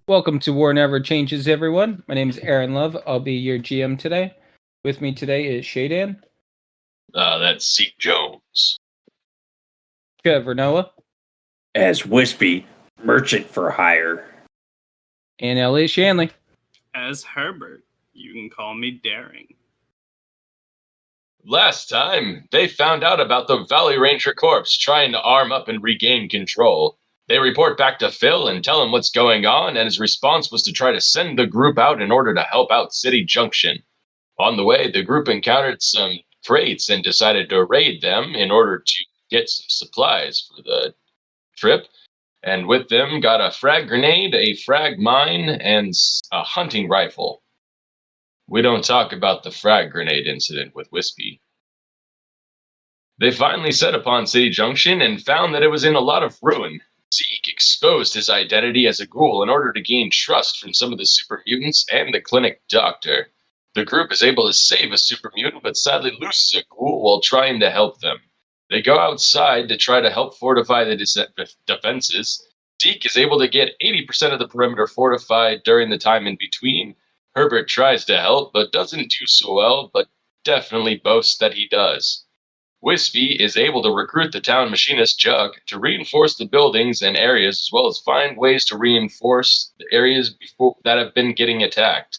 Welcome to War Never Changes, everyone. My name is Aaron Love. I'll be your GM today. With me today is Shea Dan. That's Seek Jones. Trevor Noah. As Wispy, merchant for hire. And Elliot Shanley. As Herbert, you can call me Daring. Last time, they found out about the Valley Ranger Corps trying to arm up and regain control. They report back to Phil and tell him what's going on, and his response was to try to send the group out in order to help out City Junction. On the way, the group encountered some crates and decided to raid them in order to get some supplies for the trip. And with them, got a frag grenade, a frag mine, and a hunting rifle. We don't talk about the frag grenade incident with Wispy. They finally set upon City Junction and found that it was in a lot of ruin. Zeke exposed his identity as a ghoul in order to gain trust from some of the super mutants and the clinic doctor. The group is able to save a super mutant, but sadly loses a ghoul while trying to help them. They go outside to try to help fortify the defenses. Zeke is able to get 80% of the perimeter fortified during the time in between. Herbert tries to help, but doesn't do so well, but definitely boasts that he does. Wispy is able to recruit the town machinist Jug to reinforce the buildings and areas, as well as find ways to reinforce the areas that have been getting attacked.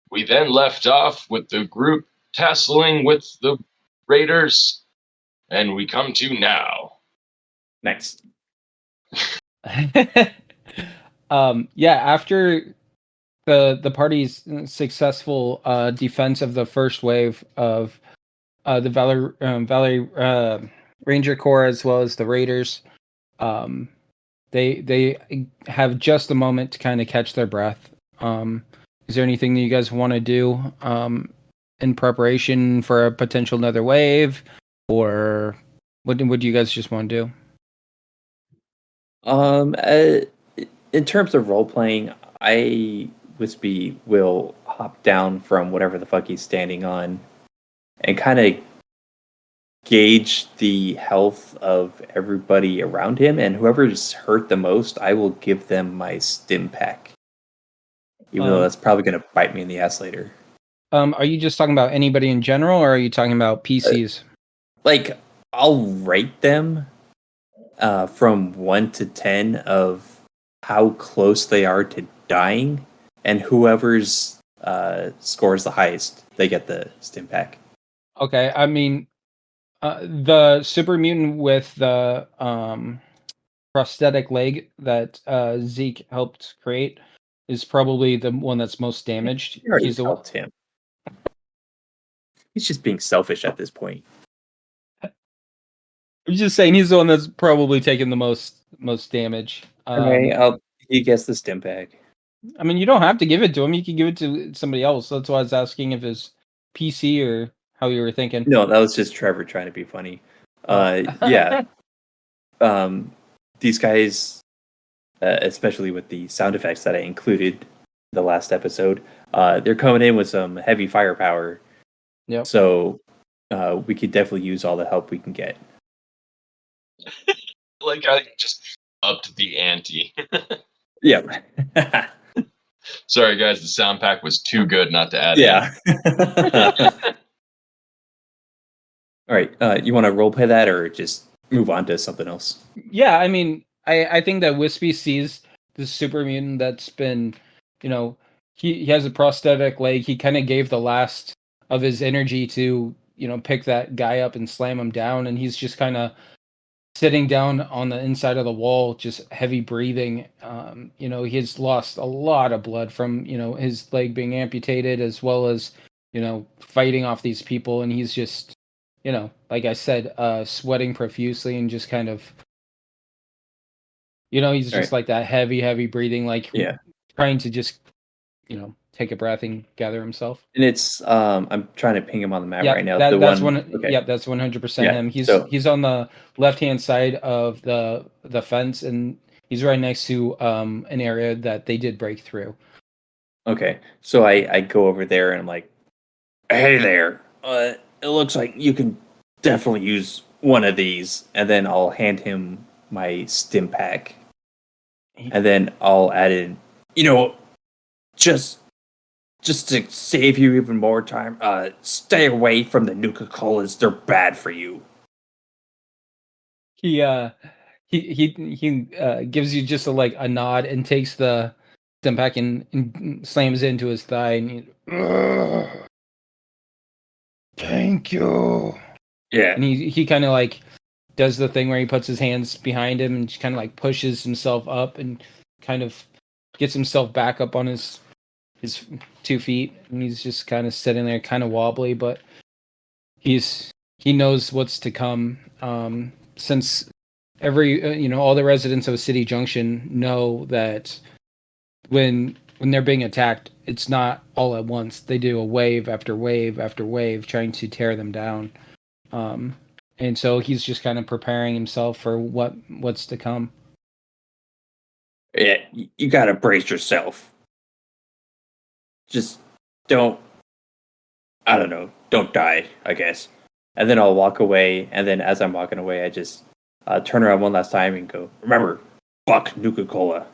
We then left off with the group tasseling with the raiders, and we come to now. Next. After the party's successful defense of the first wave of the Valley Ranger Corps as well as the Raiders, they have just a moment to kind of catch their breath. Is there anything that you guys want to do in preparation for a potential another wave, or what do you guys just want to do? In terms of role playing, Wispy will hop down from whatever the fuck he's standing on and kind of gauge the health of everybody around him, and whoever's hurt the most, I will give them my stim pack. Even though that's probably going to bite me in the ass later. Are you just talking about anybody in general, or are you talking about PCs? I'll rate them from 1 to 10 of how close they are to dying, and whoever's scores the highest, they get the stim pack. Okay, I mean, the super mutant with the prosthetic leg that Zeke helped create is probably the one that's most damaged. He's helped him. He's just being selfish at this point. I'm just saying he's the one that's probably taken the most damage. Okay, he gets the stim pack. I mean, you don't have to give it to him. You can give it to somebody else. That's why I was asking if it's PC or how you were thinking. No, that was just Trevor trying to be funny. Yeah. These guys, especially with the sound effects that I included the last episode, they're coming in with some heavy firepower. Yep. So we could definitely use all the help we can get. I just upped the ante. Yeah. Sorry, guys, the sound pack was too good not to add in. All right, you want to roleplay that or just move on to something else? Yeah, I mean, I think that Wispy sees the super mutant that's been, he has a prosthetic leg. He kind of gave the last of his energy to, pick that guy up and slam him down, and he's just kind of sitting down on the inside of the wall, just heavy breathing. He's lost a lot of blood from, his leg being amputated, as well as, fighting off these people. And he's just, like I said, sweating profusely and just kind of, he's just like that heavy breathing, trying to just take a breath and gather himself. And it's I'm trying to ping him on the map Yeah, right now. that's one. one. Okay. Yeah, that's 100% Yeah, him. so- He's on the left-hand side of the fence, and he's right next to an area that they did break through. Okay, so I go over there and I'm like, "Hey there, it looks like you can definitely use one of these." And then I'll hand him my stim pack, and then I'll add in, just to save you even more time, stay away from the Nuka-Colas. They're bad for you. He gives you just a nod and takes the stim pack and slams it into his thigh and thank you. Yeah. And he kind of does the thing where he puts his hands behind him and just kind of pushes himself up and kind of gets himself back up on his 2 feet, and he's just kind of sitting there kind of wobbly, but he knows what's to come, since all the residents of City Junction know that when they're being attacked, it's not all at once. They do a wave after wave after wave trying to tear them down. And so he's just kind of preparing himself for what's to come. Yeah, you gotta brace yourself. Just don't die, I guess. And then I'll walk away, and then as I'm walking away, I just turn around one last time and go, remember, fuck Nuka-Cola.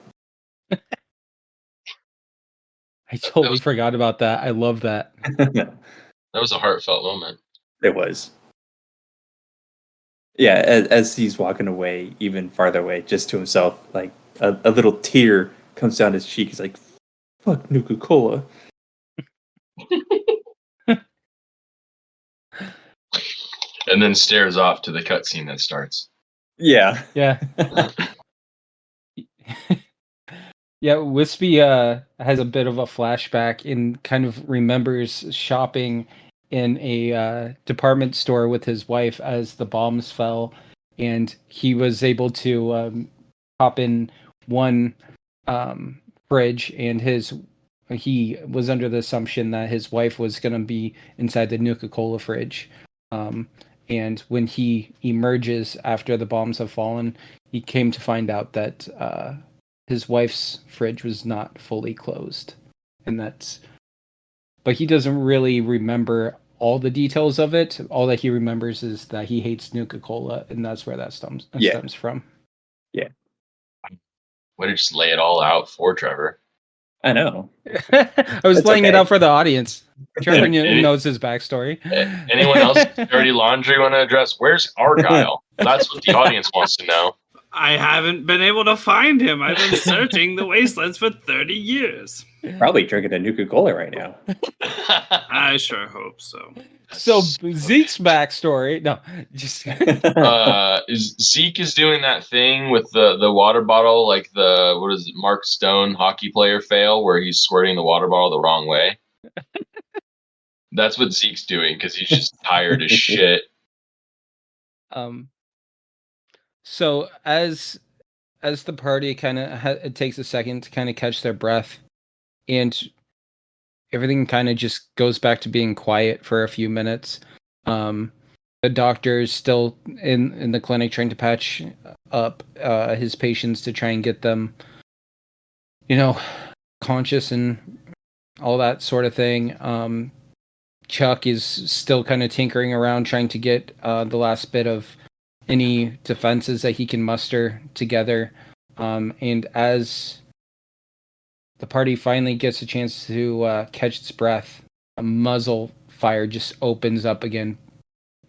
I totally forgot about that. I love that. That was a heartfelt moment. It was. Yeah, as he's walking away, even farther away, just to himself, like a little tear comes down his cheek. He's like, fuck Nuka-Cola. And then stares off to the cutscene that starts. Yeah. Yeah. Yeah, Wispy has a bit of a flashback and kind of remembers shopping in a department store with his wife as the bombs fell, and he was able to hop in one fridge, and he was under the assumption that his wife was going to be inside the Nuka-Cola fridge. And when he emerges after the bombs have fallen, he came to find out that his wife's fridge was not fully closed, but he doesn't really remember all the details of it. All that he remembers is that he hates Nuka-Cola, and that's where that stems from. Yeah. Way to just lay it all out for Trevor. I know. I was laying it out for the audience. Trevor knows his backstory. Anyone else dirty laundry want to address? Where's Argyle? That's what the audience wants to know. I haven't been able to find him. I've been searching the Wastelands for 30 years. Probably drinking a Nuka-Cola right now. I sure hope so. So Zeke's backstory. No, just Zeke is doing that thing with the water bottle, like what is it, Mark Stone hockey player fail, where he's squirting the water bottle the wrong way. That's what Zeke's doing because he's just tired as shit. So as the party kind of it takes a second to kind of catch their breath, and everything kind of just goes back to being quiet for a few minutes. The doctor's still in the clinic trying to patch up his patients to try and get them, conscious and all that sort of thing. Chuck is still kind of tinkering around trying to get the last bit of any defenses that he can muster together. And as the party finally gets a chance to catch its breath, a muzzle fire just opens up again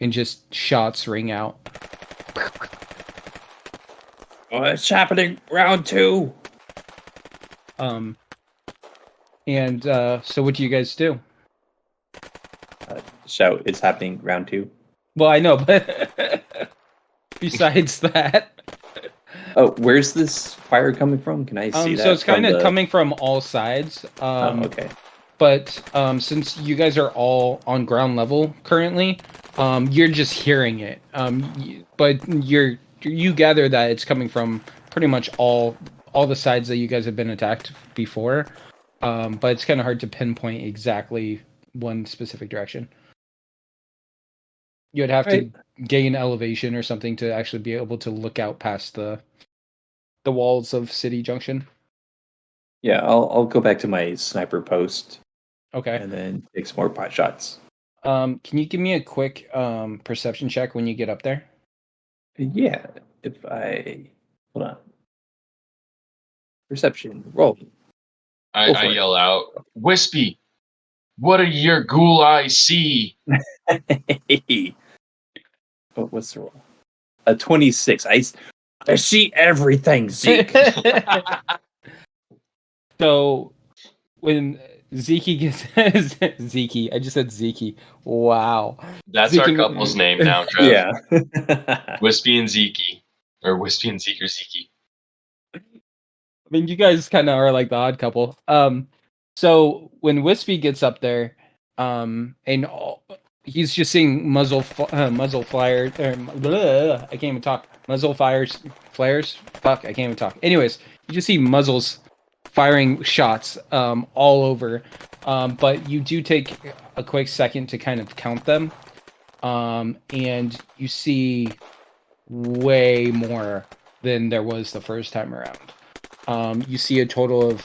and just shots ring out. Oh, it's happening. Round 2. And so what do you guys do? Shout, it's happening round 2. Well, I know, but besides that, where's this fire coming from? Can I see that? So it's kind of coming from all sides. Okay. But since you guys are all on ground level currently, you're just hearing it. But you gather that it's coming from pretty much all the sides that you guys have been attacked before. but it's kind of hard to pinpoint exactly one specific direction. You'd have to gain elevation or something to actually be able to look out past the walls of City Junction. Yeah, I'll go back to my sniper post Okay. and then take some more pot shots. Can you give me a quick perception check when you get up there? Yeah, if I hold on. Perception roll. I yell out, Wispy, what do your ghoul eyes see? What's the roll? A 26. I see everything, Zeke. So when Zeke gets Zeke, I just said Zeke. Wow. That's Zeke our and- couple's name now, Trev. Yeah. Wispy and Zeke. Or Wispy and Zeke or Zeke. I mean, you guys kind of are like the odd couple. So when Wispy gets up there, he's just seeing muzzle flares. I can't even talk. Muzzle flares. Fuck, I can't even talk. Anyways, you just see muzzles firing shots all over, but you do take a quick second to kind of count them, and you see way more than there was the first time around. You see a total of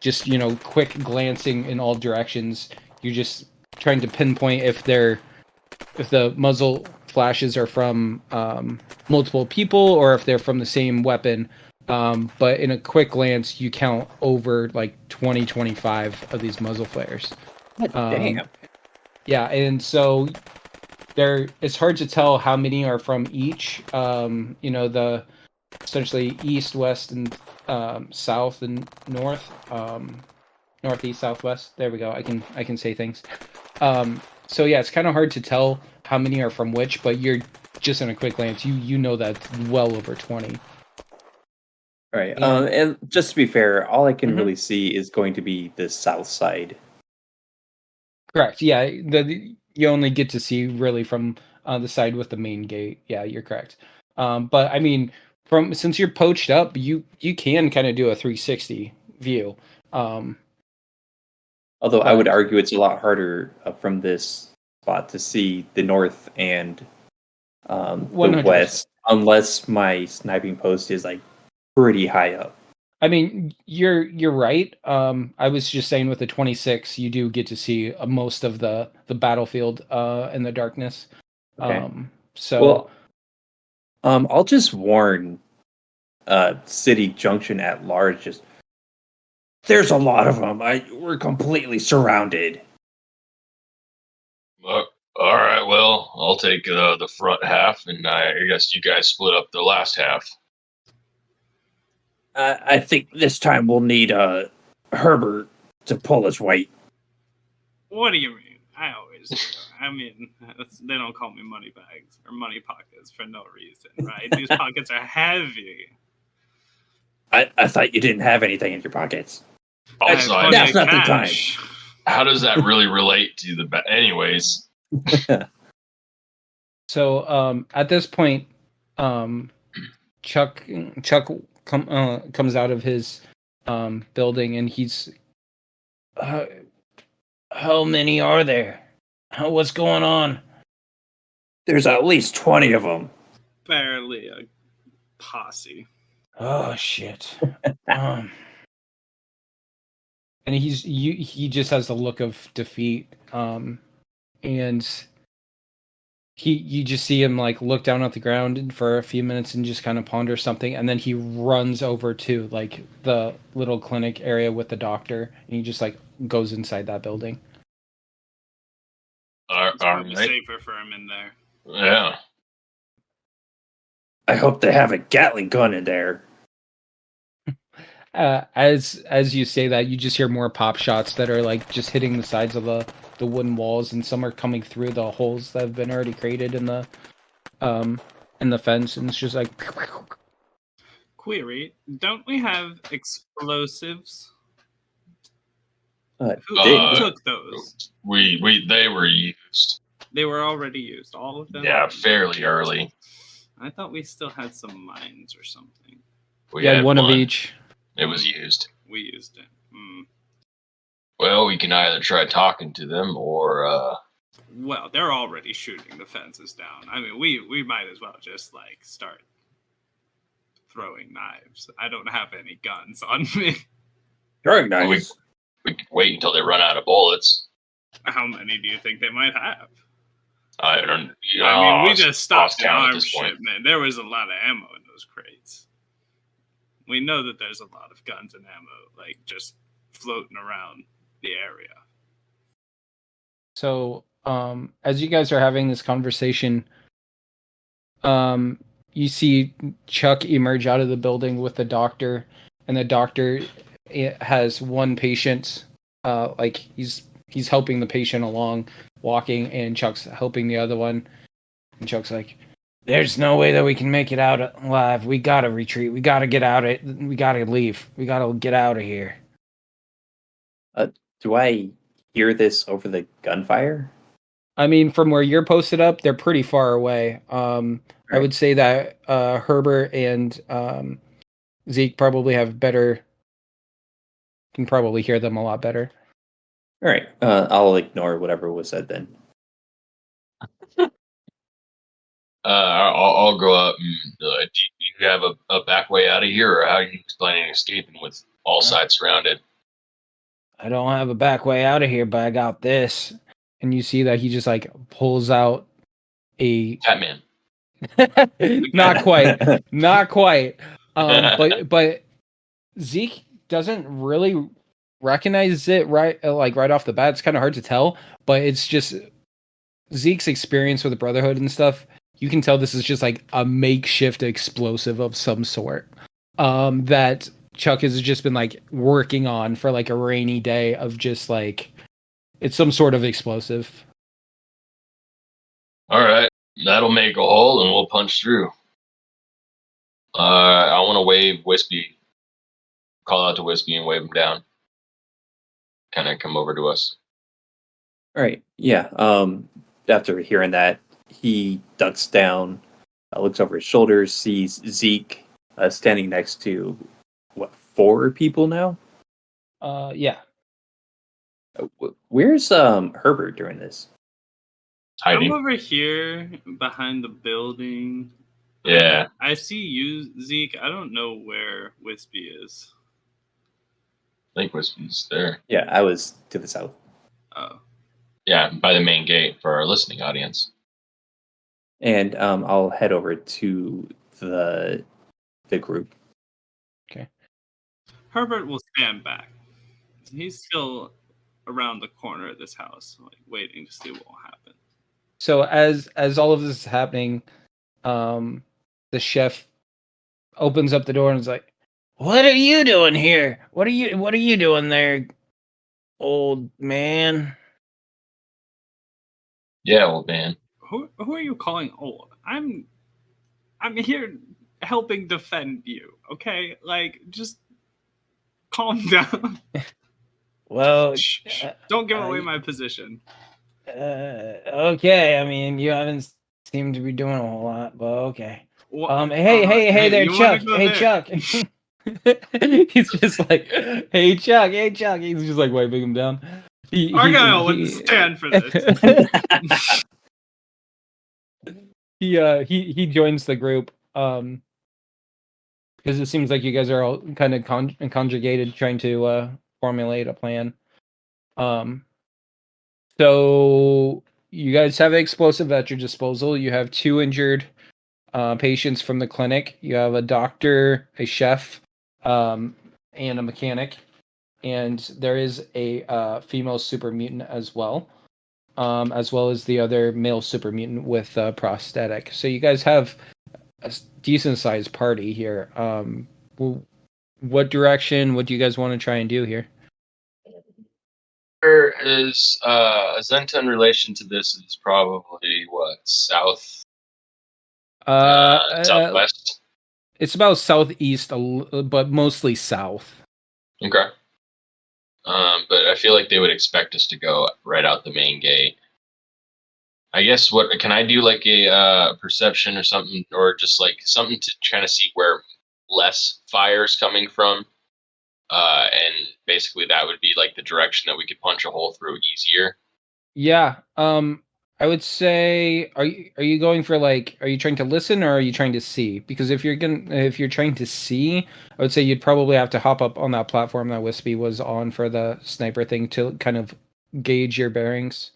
just, quick glancing in all directions. You're just trying to pinpoint if the muzzle flashes are from multiple people or if they're from the same weapon. But in a quick glance, you count over like 25 of these muzzle flares. Damn. Yeah, and so it's hard to tell how many are from each. The essentially east, west, and south and north, northeast, southwest. There we go. I can say things. So yeah, it's kind of hard to tell how many are from which, but you're just in a quick glance, you know that's well over 20. All right. And just to be fair, all I can Mhm. really see is going to be the south side. Correct. Yeah, you only get to see really from the side with the main gate. Yeah, you're correct. But I mean, since you're poached up, you can kind of do a 360 view. Although I would But- argue it's a lot harder from this spot to see the north and the 100%. west, unless my sniping post is like pretty high up. I mean, you're right. I was just saying with the 26, you do get to see most of the battlefield in the darkness. Okay. So Well, I'll just warn City Junction at large. Just there's a lot of them. We're completely surrounded. All right, well, I'll take the front half, and I guess you guys split up the last half. I think this time we'll need Herbert to pull us weight. What do you mean? I always do. I mean, they don't call me money bags or money pockets for no reason, right? These pockets are heavy. I thought you didn't have anything in your pockets. I have Also, plenty Now's of not the cash. how does that really relate to the anyways? So at this point, Chuck comes out of his building, and he's how many are there? What's going on? There's at least 20 of them. Barely a posse. Oh shit. And he just has the look of defeat. And you just see him like look down at the ground for a few minutes and just kind of ponder something, and then he runs over to like the little clinic area with the doctor, and he just like goes inside that building. All It's probably right. safer for him in there. Yeah. I hope they have a Gatling gun in there. As you say that, you just hear more pop shots that are like just hitting the sides of the wooden walls, and some are coming through the holes that have been already created in the fence, and it's just like Query: don't we have explosives? Who They- took those? They were used. They were already used, all of them? Yeah, fairly early. I thought we still had some mines or something. We you had had one of each. It was used. We used it. Well, we can either try talking to them or Well, they're already shooting the fences down. I mean, we might as well just like start throwing knives. I don't have any guns on me. Throwing well, we knives. could wait until they run out of bullets. How many do you think they might have? I don't. I mean, we just stopped lost an count at arms this point. shipment. There was a lot of ammo in those crates. We know that there's a lot of guns and ammo, like, just floating around the area. So, as you guys are having this conversation, you see Chuck emerge out of the building with the doctor, and the doctor has one patient, like he's helping the patient along, walking, and Chuck's helping the other one. And Chuck's like, "There's no way that we can make it out alive. We gotta retreat. We gotta get out of. We gotta leave. We gotta get out of here." Do I hear this over the gunfire? I mean, from where you're posted up, they're pretty far away. I would say that Herbert and Zeke probably have better. Can probably hear them a lot better. All right. I'll ignore whatever was said then. I'll go up. And, do you have a back way out of here, or how are you planning escaping with all sides surrounded? I don't have a back way out of here, but I got this. And you see that he just like pulls out a Batman. not quite. But Zeke doesn't really recognize it right off the bat. It's kind of hard to tell, but it's just Zeke's experience with the Brotherhood and stuff. You can tell this is just like a makeshift explosive of some sort that Chuck has just been like working on for like a rainy day of just like it's some sort of explosive. All right, that'll make a hole, and we'll punch through. I want to wave Wispy, call out to Wispy, and wave him down. Kind of come over to us. All right. Yeah. After hearing that, he ducks down, looks over his shoulders, sees Zeke standing next to 4 people now. Yeah. Where's Herbert during this? Hiding. I'm over here behind the building. Yeah. I see you, Zeke. I don't know where Wispy is. I think Wispy's there. Yeah, I was to the south. Oh. Yeah, by the main gate for our listening audience. And I'll head over to the group. Okay. Herbert will stand back. He's still around the corner of this house, like waiting to see what will happen. So as all of this is happening, the chef opens up the door and is like, "What are you doing here? What are you doing there, old man?" Yeah, old man. Who are you calling old? I'm here helping defend you, okay? Like, just calm down. Well, Shh. Don't give away my position. okay. I mean, you haven't seemed to be doing a whole lot, but okay. Well, Hey there, you Chuck. wanna go Hey, there? Chuck. He's just like, hey, Chuck. He's just like waving him down. Argyle wouldn't stand for this. He joins the group because it seems like you guys are all kind of conjugated trying to formulate a plan. So you guys have an explosive at your disposal. You have 2 injured patients from the clinic. You have a doctor, a chef, and a mechanic, and there is a female super mutant as well as the other male super mutant with prosthetic. So you guys have a decent sized party here. What direction? What do you guys want to try and do here? Where is Azenta in relation to this? Is probably what, south? Southwest. It's about southeast, but mostly south. Okay. But I feel like they would expect us to go right out the main gate. I guess what can I do, like a perception or something, or just like something to kind of see where less fire is coming from, and basically that would be like the direction that we could punch a hole through easier. Yeah. I would say, are you going for like, are you trying to listen or are you trying to see? Because if you're trying to see, I would say you'd probably have to hop up on that platform that Wispy was on for the sniper thing to kind of gauge your bearings.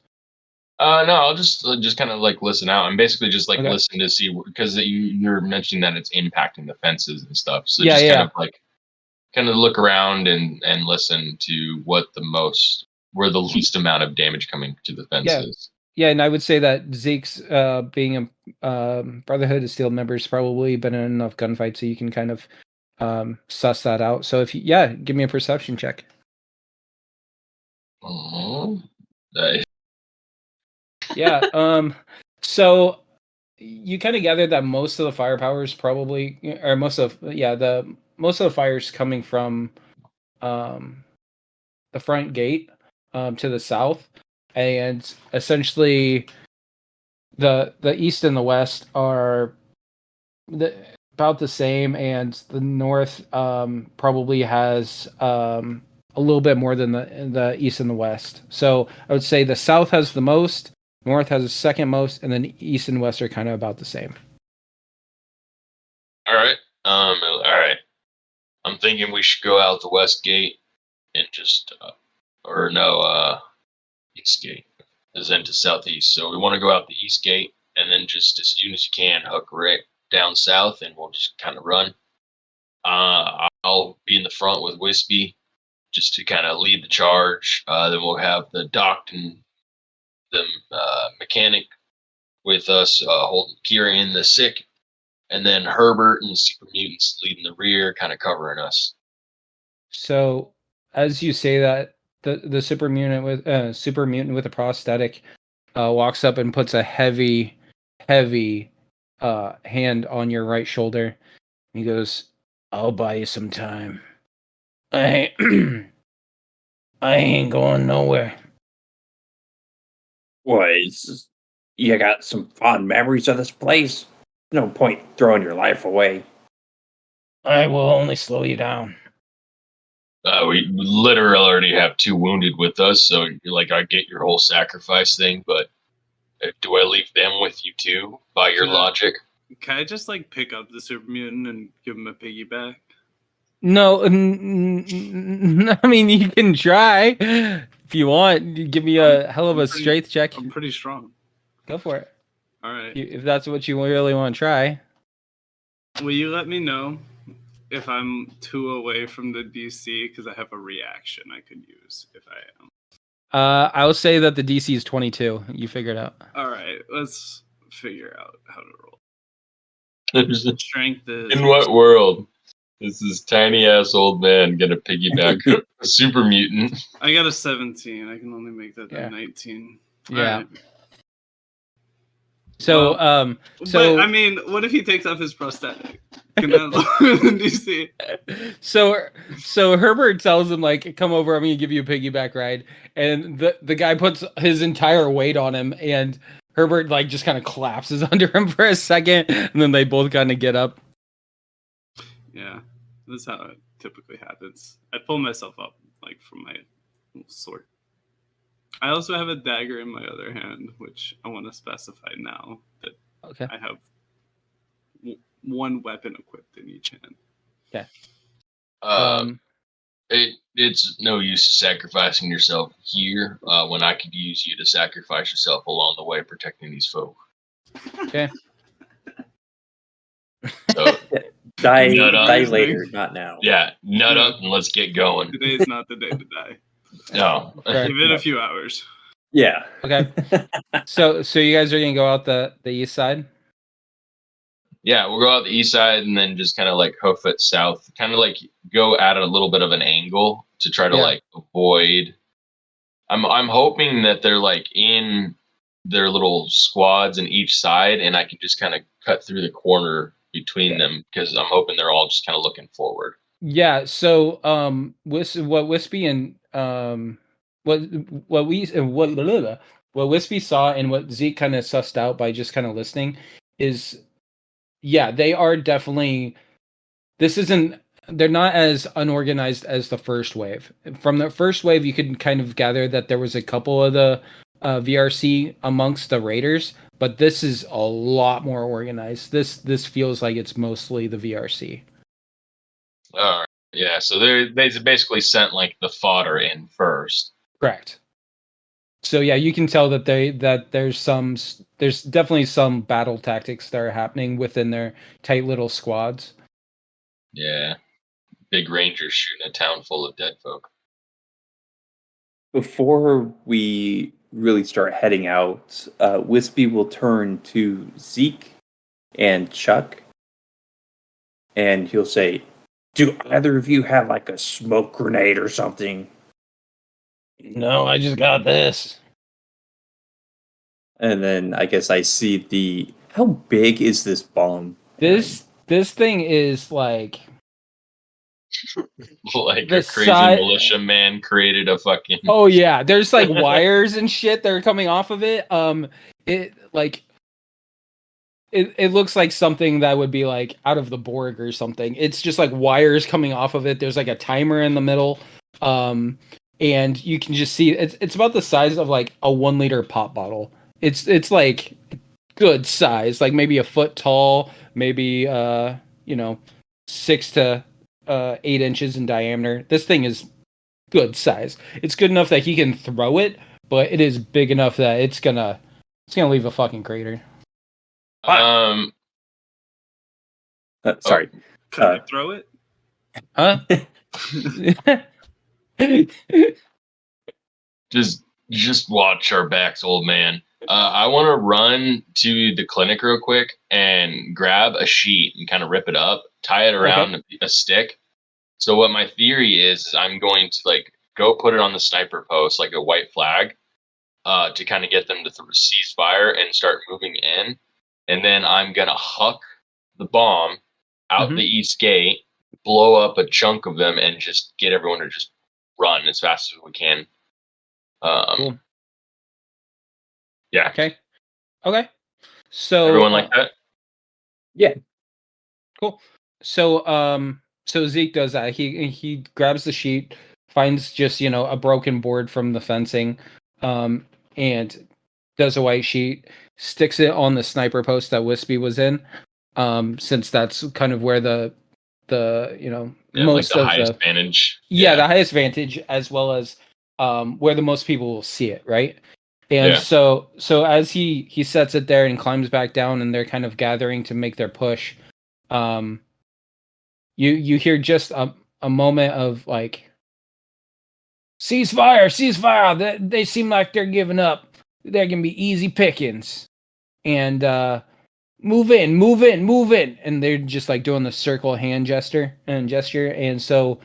No, I'll just kind of like listen out and basically just like Okay. listen to see, because you're mentioning that it's impacting the fences and stuff. So Yeah, just yeah. kind of like look around and listen to where the least amount of damage coming to the fences. Yeah, and I would say that Zeke's being a Brotherhood of Steel member has probably been in enough gunfights so you can kind of suss that out. So if give me a perception check. Oh, Yeah. So you kind of gather that most of the firepower is probably, or most of the fire is coming from the front gate to the south, and essentially the east and the west are about the same, and the north probably has a little bit more than the east and the west. So I would say the south has the most, north has the second most, and then east and west are kind of about the same. all right. All right. I'm thinking we should go out the west gate and just, east gate is into southeast. So we want to go out the east gate and then just as soon as you can hook right down south, and we'll just kind of run. I'll be in the front with Wispy just to kind of lead the charge. Then we'll have the doc and the mechanic with us holding Kieran the sick, and then Herbert and the super mutants leading the rear, kind of covering us. So as you say that, the super mutant with a prosthetic walks up and puts a heavy hand on your right shoulder. He goes, "I'll buy you some time. I I ain't going nowhere." You got some fond memories of this place. No point throwing your life away. I will only slow you down. We literally already have 2 wounded with us, so like I get your whole sacrifice thing, but do I leave them with you too? By your logic, Can I just like pick up the super mutant and give him a piggyback? No, I mean you can try if you want. Give me a hell of a strength check. I'm pretty strong. Go for it. All right. If that's what you really want to try. Will you let me know if I'm 2 away from the DC, because I have a reaction I could use if I am. I will say that the DC is 22. You figure it out. All right, let's figure out how to roll. Strength is in what world is this tiny ass old man gonna piggyback a super mutant? I got a 17. I can only make that a 19. Yeah. Right. So, but I mean, what if he takes off his prosthetic? Can that lower than DC? So Herbert tells him like, "Come over, I'm gonna give you a piggyback ride," and the guy puts his entire weight on him, and Herbert like just kind of collapses under him for a second, and then they both kind of get up. Yeah, that's how it typically happens. I pull myself up like from my sword. I also have a dagger in my other hand, which I want to specify now that I have one weapon equipped in each hand. Okay. It's no use sacrificing yourself here when I could use you to sacrifice yourself along the way protecting these folk. Okay. So die later, not now. Yeah, nut up and let's get going. Today is not the day to die. No. Give it a few hours. Yeah. Okay. So you guys are gonna go out the east side? Yeah, we'll go out the east side and then just kind of like hoof it south, kind of like go at a little bit of an angle to try to like avoid. I'm hoping that they're like in their little squads in each side, and I can just kind of cut through the corner between them, because I'm hoping they're all just kind of looking forward. Yeah. So what Wispy and what Wispy saw and what Zeke kind of sussed out by just kind of listening is, yeah, they are definitely. This isn't they're not as unorganized as the first wave. From the first wave, you could kind of gather that there was a couple of the VRC amongst the raiders, but this is a lot more organized. This feels like it's mostly the VRC. All right. Yeah. So they basically sent like the fodder in first. Correct. So yeah, you can tell that there's definitely some battle tactics that are happening within their tight little squads. Yeah. Big rangers shooting a town full of dead folk. Before we really start heading out, Wispy will turn to Zeke and Chuck, and he'll say, "Do either of you have like a smoke grenade or something?" No, I just got this. And then I guess I see how big is this bomb? This thing is like Like the a crazy militia man created a fucking. Oh yeah, there's like wires and shit that are coming off of it. It looks like something that would be like out of the Borg or something. It's just like wires coming off of it. There's like a timer in the middle. And you can just see it's about the size of like a 1 liter pop bottle. It's like good size, like maybe a foot tall, maybe 6 to 8 inches in diameter. This thing is good size. It's good enough that he can throw it, but it is big enough that it's gonna leave a fucking crater. Sorry. Can I throw it? Huh? Just watch our backs, old man. I want to run to the clinic real quick and grab a sheet and kind of rip it up, tie it around a stick. So what my theory is I'm going to like go put it on the sniper post, like a white flag, to kind of get them to cease fire and start moving in. And then I'm going to huck the bomb out the east gate, blow up a chunk of them, and just get everyone to just run as fast as we can. Cool. Yeah. Okay. So everyone like that? Yeah. Cool. So Zeke does that. He grabs the sheet, finds just, a broken board from the fencing, and does a white sheet, sticks it on the sniper post that Wispy was in, since that's kind of where the most like the of highest the vantage. the highest vantage, as well as where the most people will see it, right? And so as he sets it there and climbs back down, and they're kind of gathering to make their push, you hear just a moment of like, ceasefire. They seem like they're giving up. They're gonna be easy pickings, and move in, and they're just like doing the circle hand gesture, and so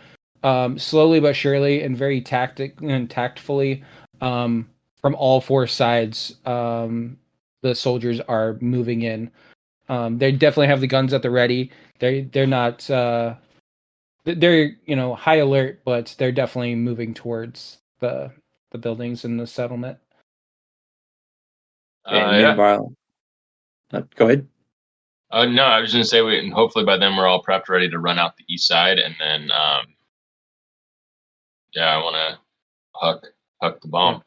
slowly but surely and very tactfully, from all 4 sides, the soldiers are moving in. They definitely have the guns at the ready. They're not they're high alert, but they're definitely moving towards the buildings in the settlement. And meanwhile, go ahead. No, I was going to say hopefully by then we're all prepped, ready to run out the east side, and then I want to huck the bomb.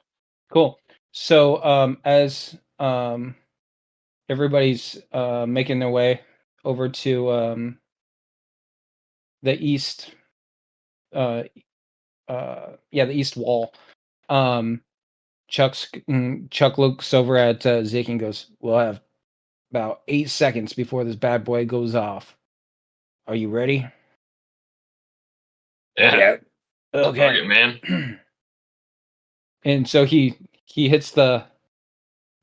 Cool. So as everybody's making their way over to the east, the east wall, Chuck looks over at Zeke and goes, "We'll have about 8 seconds before this bad boy goes off. Are you ready?" Yeah. Okay, Target, man. And so he hits the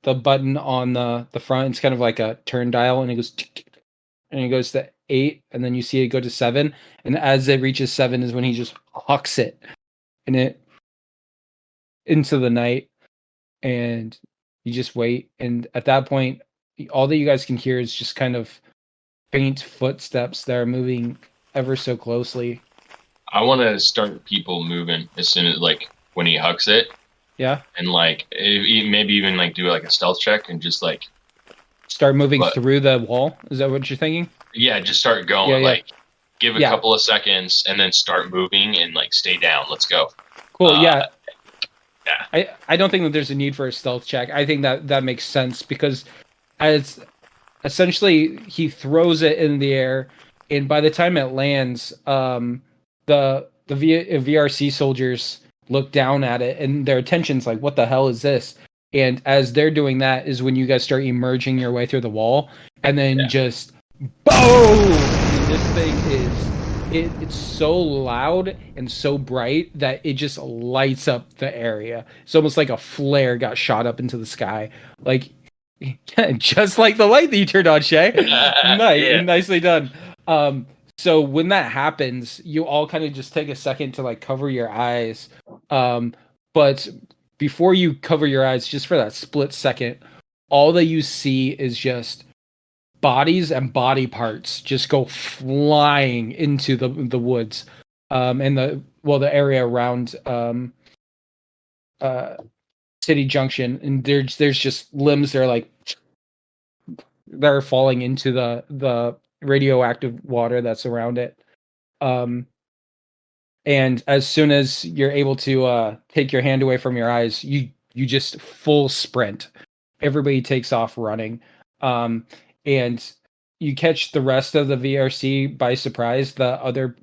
button on the front. It's kind of like a turn dial, and it goes tick, tick, and it goes to 8, and then you see it go to 7, and as it reaches 7 is when he just hucks it, and it into the night, and you just wait, and at that point, all that you guys can hear is just kind of faint footsteps that are moving ever so closely. I want to start people moving as soon as when he hucks it. Yeah. And maybe even do like a stealth check and just start moving through the wall. Is that what you're thinking? Yeah, just start going give a couple of seconds, and then start moving and like stay down. Let's go. Cool. Yeah. Yeah. I don't think that there's a need for a stealth check. I think that makes sense because as essentially he throws it in the air, and by the time it lands, the VRC soldiers look down at it, and their attention's like, "What the hell is this?" And as they're doing that, is when you guys start emerging your way through the wall, and then just boom! And this thing it's so loud and so bright that it just lights up the area. It's almost like a flare got shot up into the sky, like just like the light that you turned on, Shay. Nicely done. So when that happens, you all kind of just take a second to like cover your eyes. But before you cover your eyes, just for that split second, all that you see is just bodies and body parts just go flying into the woods, and the area around City Junction, and there's just limbs that are falling into the radioactive water that's around it. And as soon as you're able to take your hand away from your eyes, you just full sprint. Everybody takes off running. And you catch the rest of the VRC by surprise. The other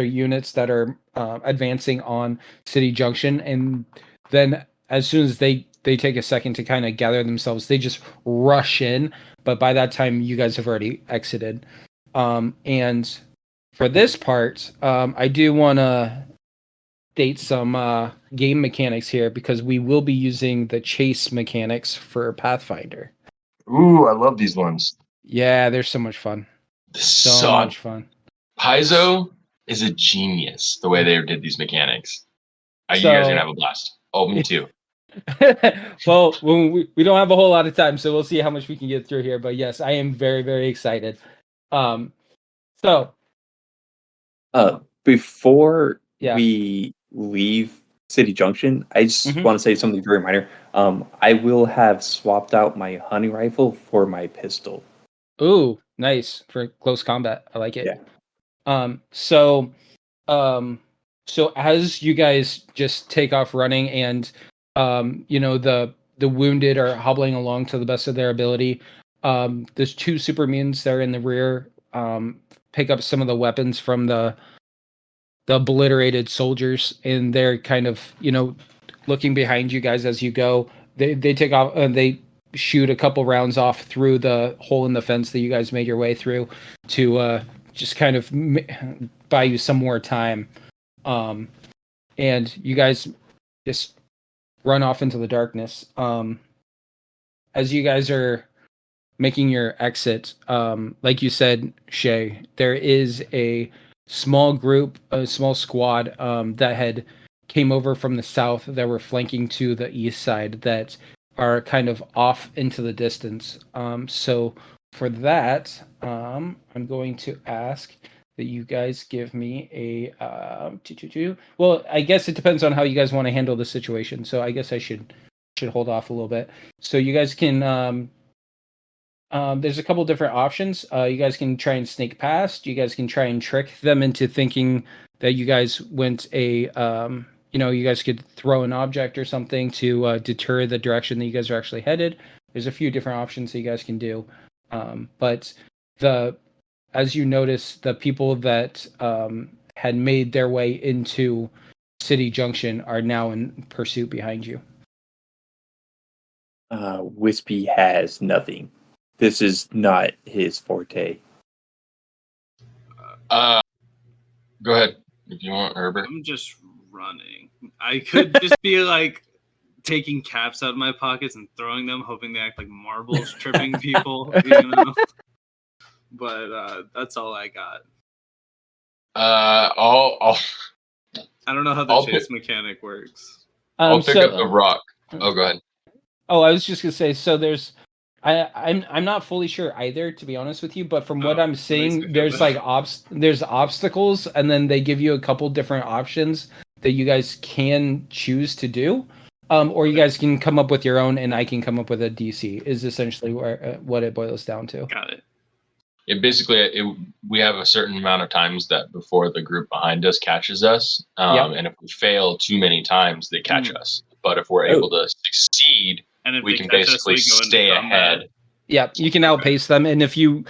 units that are advancing on City Junction, and then as soon as they take a second to kind of gather themselves, they just rush in. But by that time, you guys have already exited. And for this part, I do want to state some game mechanics here, because we will be using the chase mechanics for Pathfinder. Ooh, I love these ones. Yeah, they're so much fun. So much fun. Paizo is a genius the way they did these mechanics. You guys are going to have a blast. Oh, me too. Well, we don't have a whole lot of time, so we'll see how much we can get through here. But yes, I am very, very excited. Before we leave City Junction, I just want to say something very minor. I will have swapped out my hunting rifle for my pistol. Ooh, nice for close combat. I like it. Yeah. So as you guys just take off running, and the wounded are hobbling along to the best of their ability, there's two super mutants that are in the rear, pick up some of the weapons from the obliterated soldiers, and they're kind of looking behind you guys as you go. They take off and they shoot a couple rounds off through the hole in the fence that you guys made your way through to just kind of buy you some more time. And you guys just run off into the darkness. As you guys are making your exit, like you said, Shay, there is a small group, a small squad that had came over from the south that were flanking to the east side that are kind of off into the distance. So for that, I'm going to ask that you guys give me a well, I guess it depends on how you guys want to handle the situation. So I guess I should hold off a little bit. So you guys can there's a couple different options. You guys can try and sneak past. You guys can try and trick them into thinking that you guys went you guys could throw an object or something to deter the direction that you guys are actually headed. There's a few different options that you guys can do. But as you notice, the people that had made their way into City Junction are now in pursuit behind you. Wispy has nothing. This is not his forte. Go ahead if you want, Herbert. I'm just running. I could just be like taking caps out of my pockets and throwing them, hoping they act like marbles, tripping people. But that's all I got. I don't know how the chase mechanic works. I'll pick up a rock. Oh, go ahead. Oh, I was just gonna say. So there's, I'm not fully sure either, to be honest with you. But from what I'm seeing, there's like there's obstacles, and then they give you a couple different options that you guys can choose to do, or you guys can come up with your own, and I can come up with a DC. Is essentially what it boils down to. Got it. We have a certain amount of times that before the group behind us catches us, and if we fail too many times, they catch us. But if we're able to succeed, And if we they can catch us, basically we go into stay combat. ahead. Yeah, you can outpace them, and if you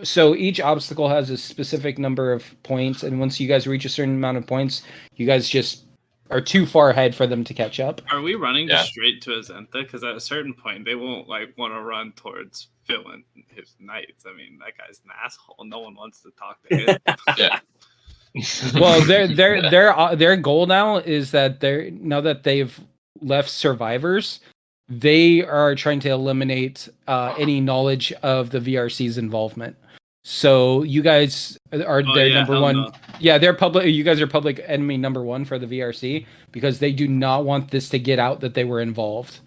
so each obstacle has a specific number of points, and once you guys reach a certain amount of points, you guys just are too far ahead for them to catch up. Are we running just straight to Azenta? Because at a certain point, they won't like want to run towards Phil and his knights. I mean, that guy's an asshole. No one wants to talk to him. Yeah. Well, their goal now is that now that they've left survivors, they are trying to eliminate any knowledge of the VRC's involvement. So you guys are their number one. No. Yeah, they're public. You guys are public enemy number one for the VRC because they do not want this to get out that they were involved.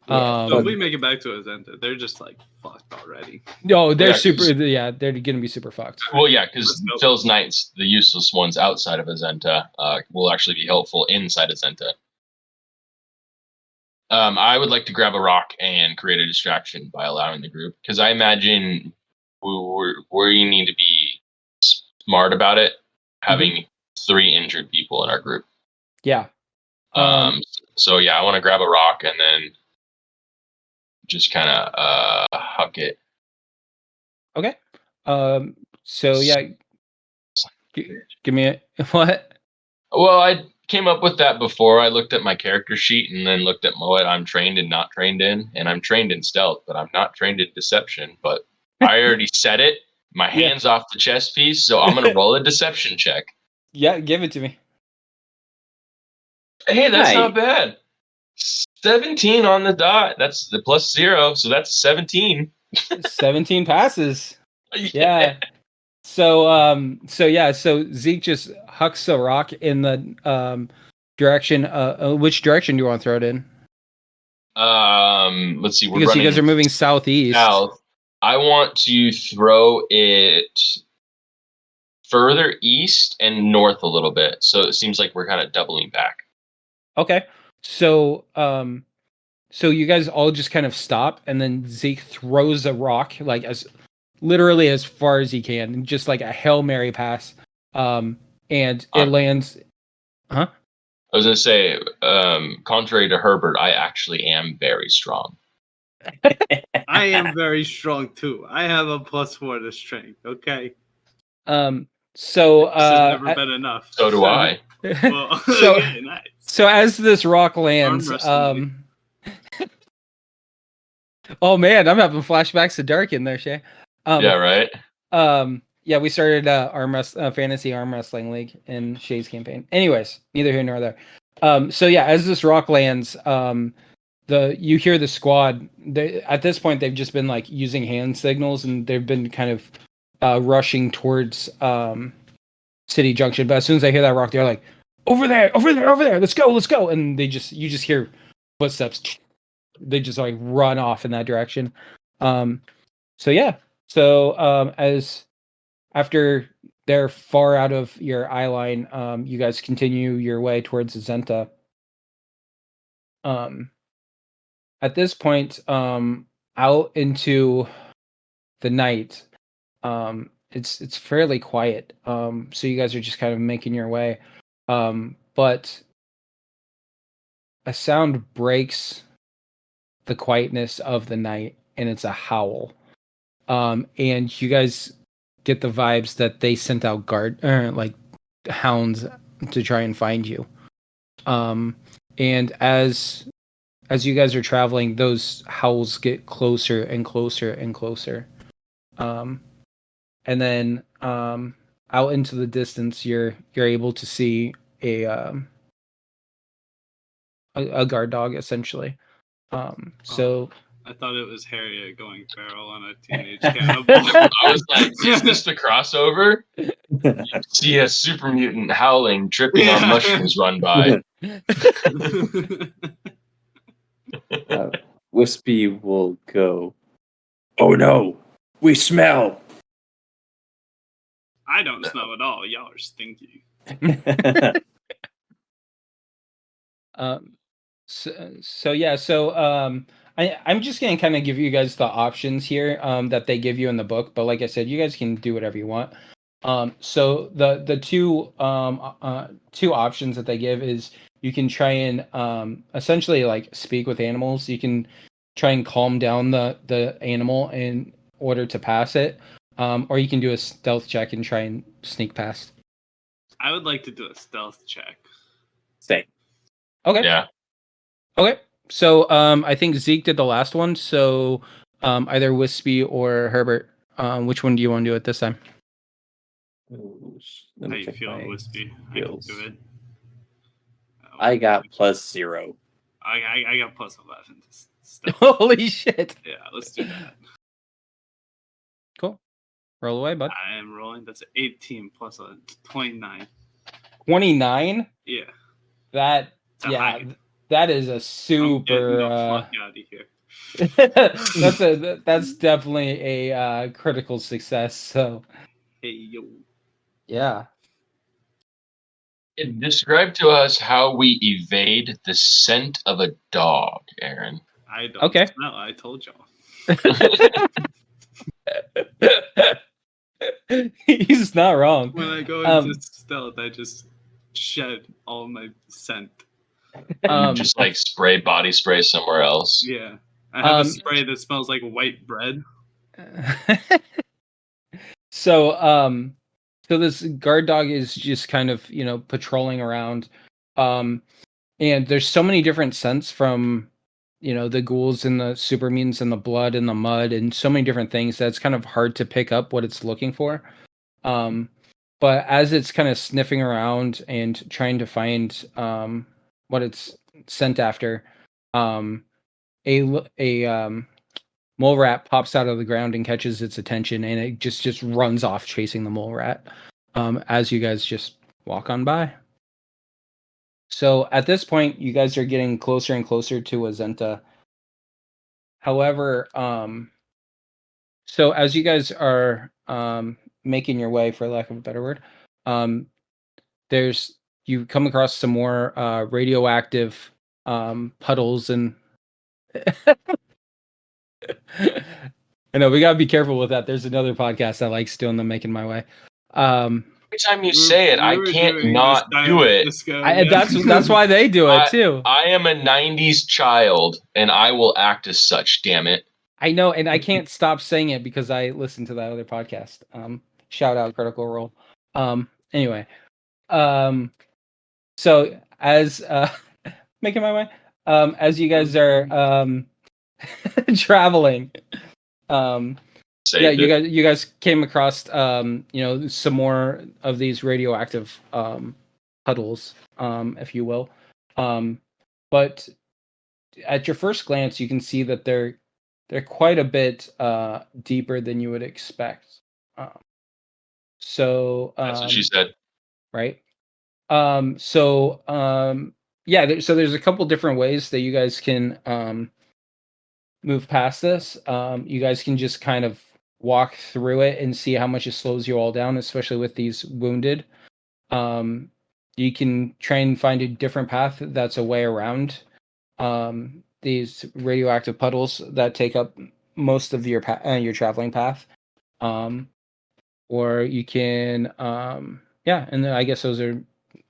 So if we make it back to Azenta, they're just like fucked already. No, they're super. Yeah, they're gonna be super fucked. Well, yeah, because Phil's knights, the useless ones outside of Azenta, will actually be helpful inside Azenta. I would like to grab a rock and create a distraction by allowing the group, because I imagine we need to be smart about it, having 3 injured people in our group. Yeah. So yeah, I want to grab a rock and then just kind of huck it. Okay. So yeah, give me a what? Well, I came up with that before I looked at my character sheet and then looked at what I'm trained and not trained in. And I'm trained in stealth, but I'm not trained in deception. But I already said it. My hand's off the chess piece, so I'm going to roll a deception check. Yeah, give it to me. Hey, that's not bad. 17 on the dot. That's the +0, so that's 17. 17 passes. Yeah. So Zeke just hucks a rock in the direction. Which direction do you want to throw it in? Let's see. Because you guys are moving southeast. South. I want to throw it further east and north a little bit, so it seems like we're kind of doubling back. Okay. So you guys all just kind of stop, and then Zeke throws a rock literally as far as he can, just like a Hail Mary pass. And it lands. Huh? I was gonna say, contrary to Herbert, I actually am very strong. I am very strong too. I have a +4 to strength. Okay. So this has never been enough. So do I. Well, nice. So as this rock lands, oh man, I'm having flashbacks to Dark in there, Shay. Yeah, right. Yeah, we started fantasy arm wrestling league in Shay's campaign. Anyways, neither here nor there. So yeah, as this rock lands, you hear the squad. At this point, they've just been like using hand signals, and they've been kind of rushing towards City Junction. But as soon as they hear that rock, they're like, over there, let's go. And you just hear footsteps. They just like run off in that direction. So yeah. So as after they're far out of your eye line, you guys continue your way towards Azenta. At this point, out into the night, it's fairly quiet. So you guys are just kind of making your way. But a sound breaks the quietness of the night, and it's a howl. And you guys get the vibes that they sent out hounds to try and find you. And as you guys are traveling, those howls get closer and closer and closer. And then out into the distance, you're able to see a guard dog, essentially. So I thought it was Harriet going feral on a teenage cannibal. I was like, is this the crossover? You see a super mutant howling, tripping on mushrooms run by. Wispy will go, oh no, we smell. I don't smell at all. Y'all are stinky. I'm just gonna kind of give you guys the options here that they give you in the book, but like I said, you guys can do whatever you want. So the two options that they give is you can try and essentially like speak with animals. You can try and calm down the animal in order to pass it, or you can do a stealth check and try and sneak past. I would like to do a stealth check. Same. Okay. Yeah. Okay. So I think Zeke did the last one. So either Wispy or Herbert. Which one do you want to do at this time? Let How me you check feeling, my Wispy? skills. I can do it. I got +0. I got +11. Stealth. Holy shit! Yeah, let's do that. Cool. Roll away, bud. I am rolling. That's 18 plus a 29. 29. Yeah. That It's a yeah. high. That is a I'm getting super. the fuck out of here. That's definitely a critical success. So Hey yo. yeah. Describe to us how we evade the scent of a dog, Aaron. I don't Okay. smell. I told y'all. He's not wrong. When I go into stealth, I just shed all my scent. Just like spray body spray somewhere else. Yeah. I have a spray that smells like white bread. So this guard dog is just kind of, patrolling around. And there's so many different scents from, the ghouls and the super mutants and the blood and the mud and so many different things that it's kind of hard to pick up what it's looking for. But as it's kind of sniffing around and trying to find what it's sent after, a mole rat pops out of the ground and catches its attention, and it just runs off chasing the mole rat as you guys just walk on by. So at this point, you guys are getting closer and closer to Azenta. However, so as you guys are making your way, for lack of a better word, you come across some more radioactive puddles and I know we gotta be careful with that. There's another podcast that likes doing them making my way. Every time you say it, I can't not do it. That's why they do it too. I am a 90s child, and I will act as such, damn it. I know, and I can't stop saying it because I listen to that other podcast. Shout out Critical Role. Anyway. So as making my way, as you guys are traveling, you guys came across some more of these radioactive puddles, if you will. But at your first glance, you can see that they're quite a bit deeper than you would expect. So that's what she said. Right. So there's a couple different ways that you guys can move past this. You guys can just kind of walk through it and see how much it slows you all down, especially with these wounded. You can try and find a different path that's a way around these radioactive puddles that take up most of your traveling path. Or you can and then I guess those are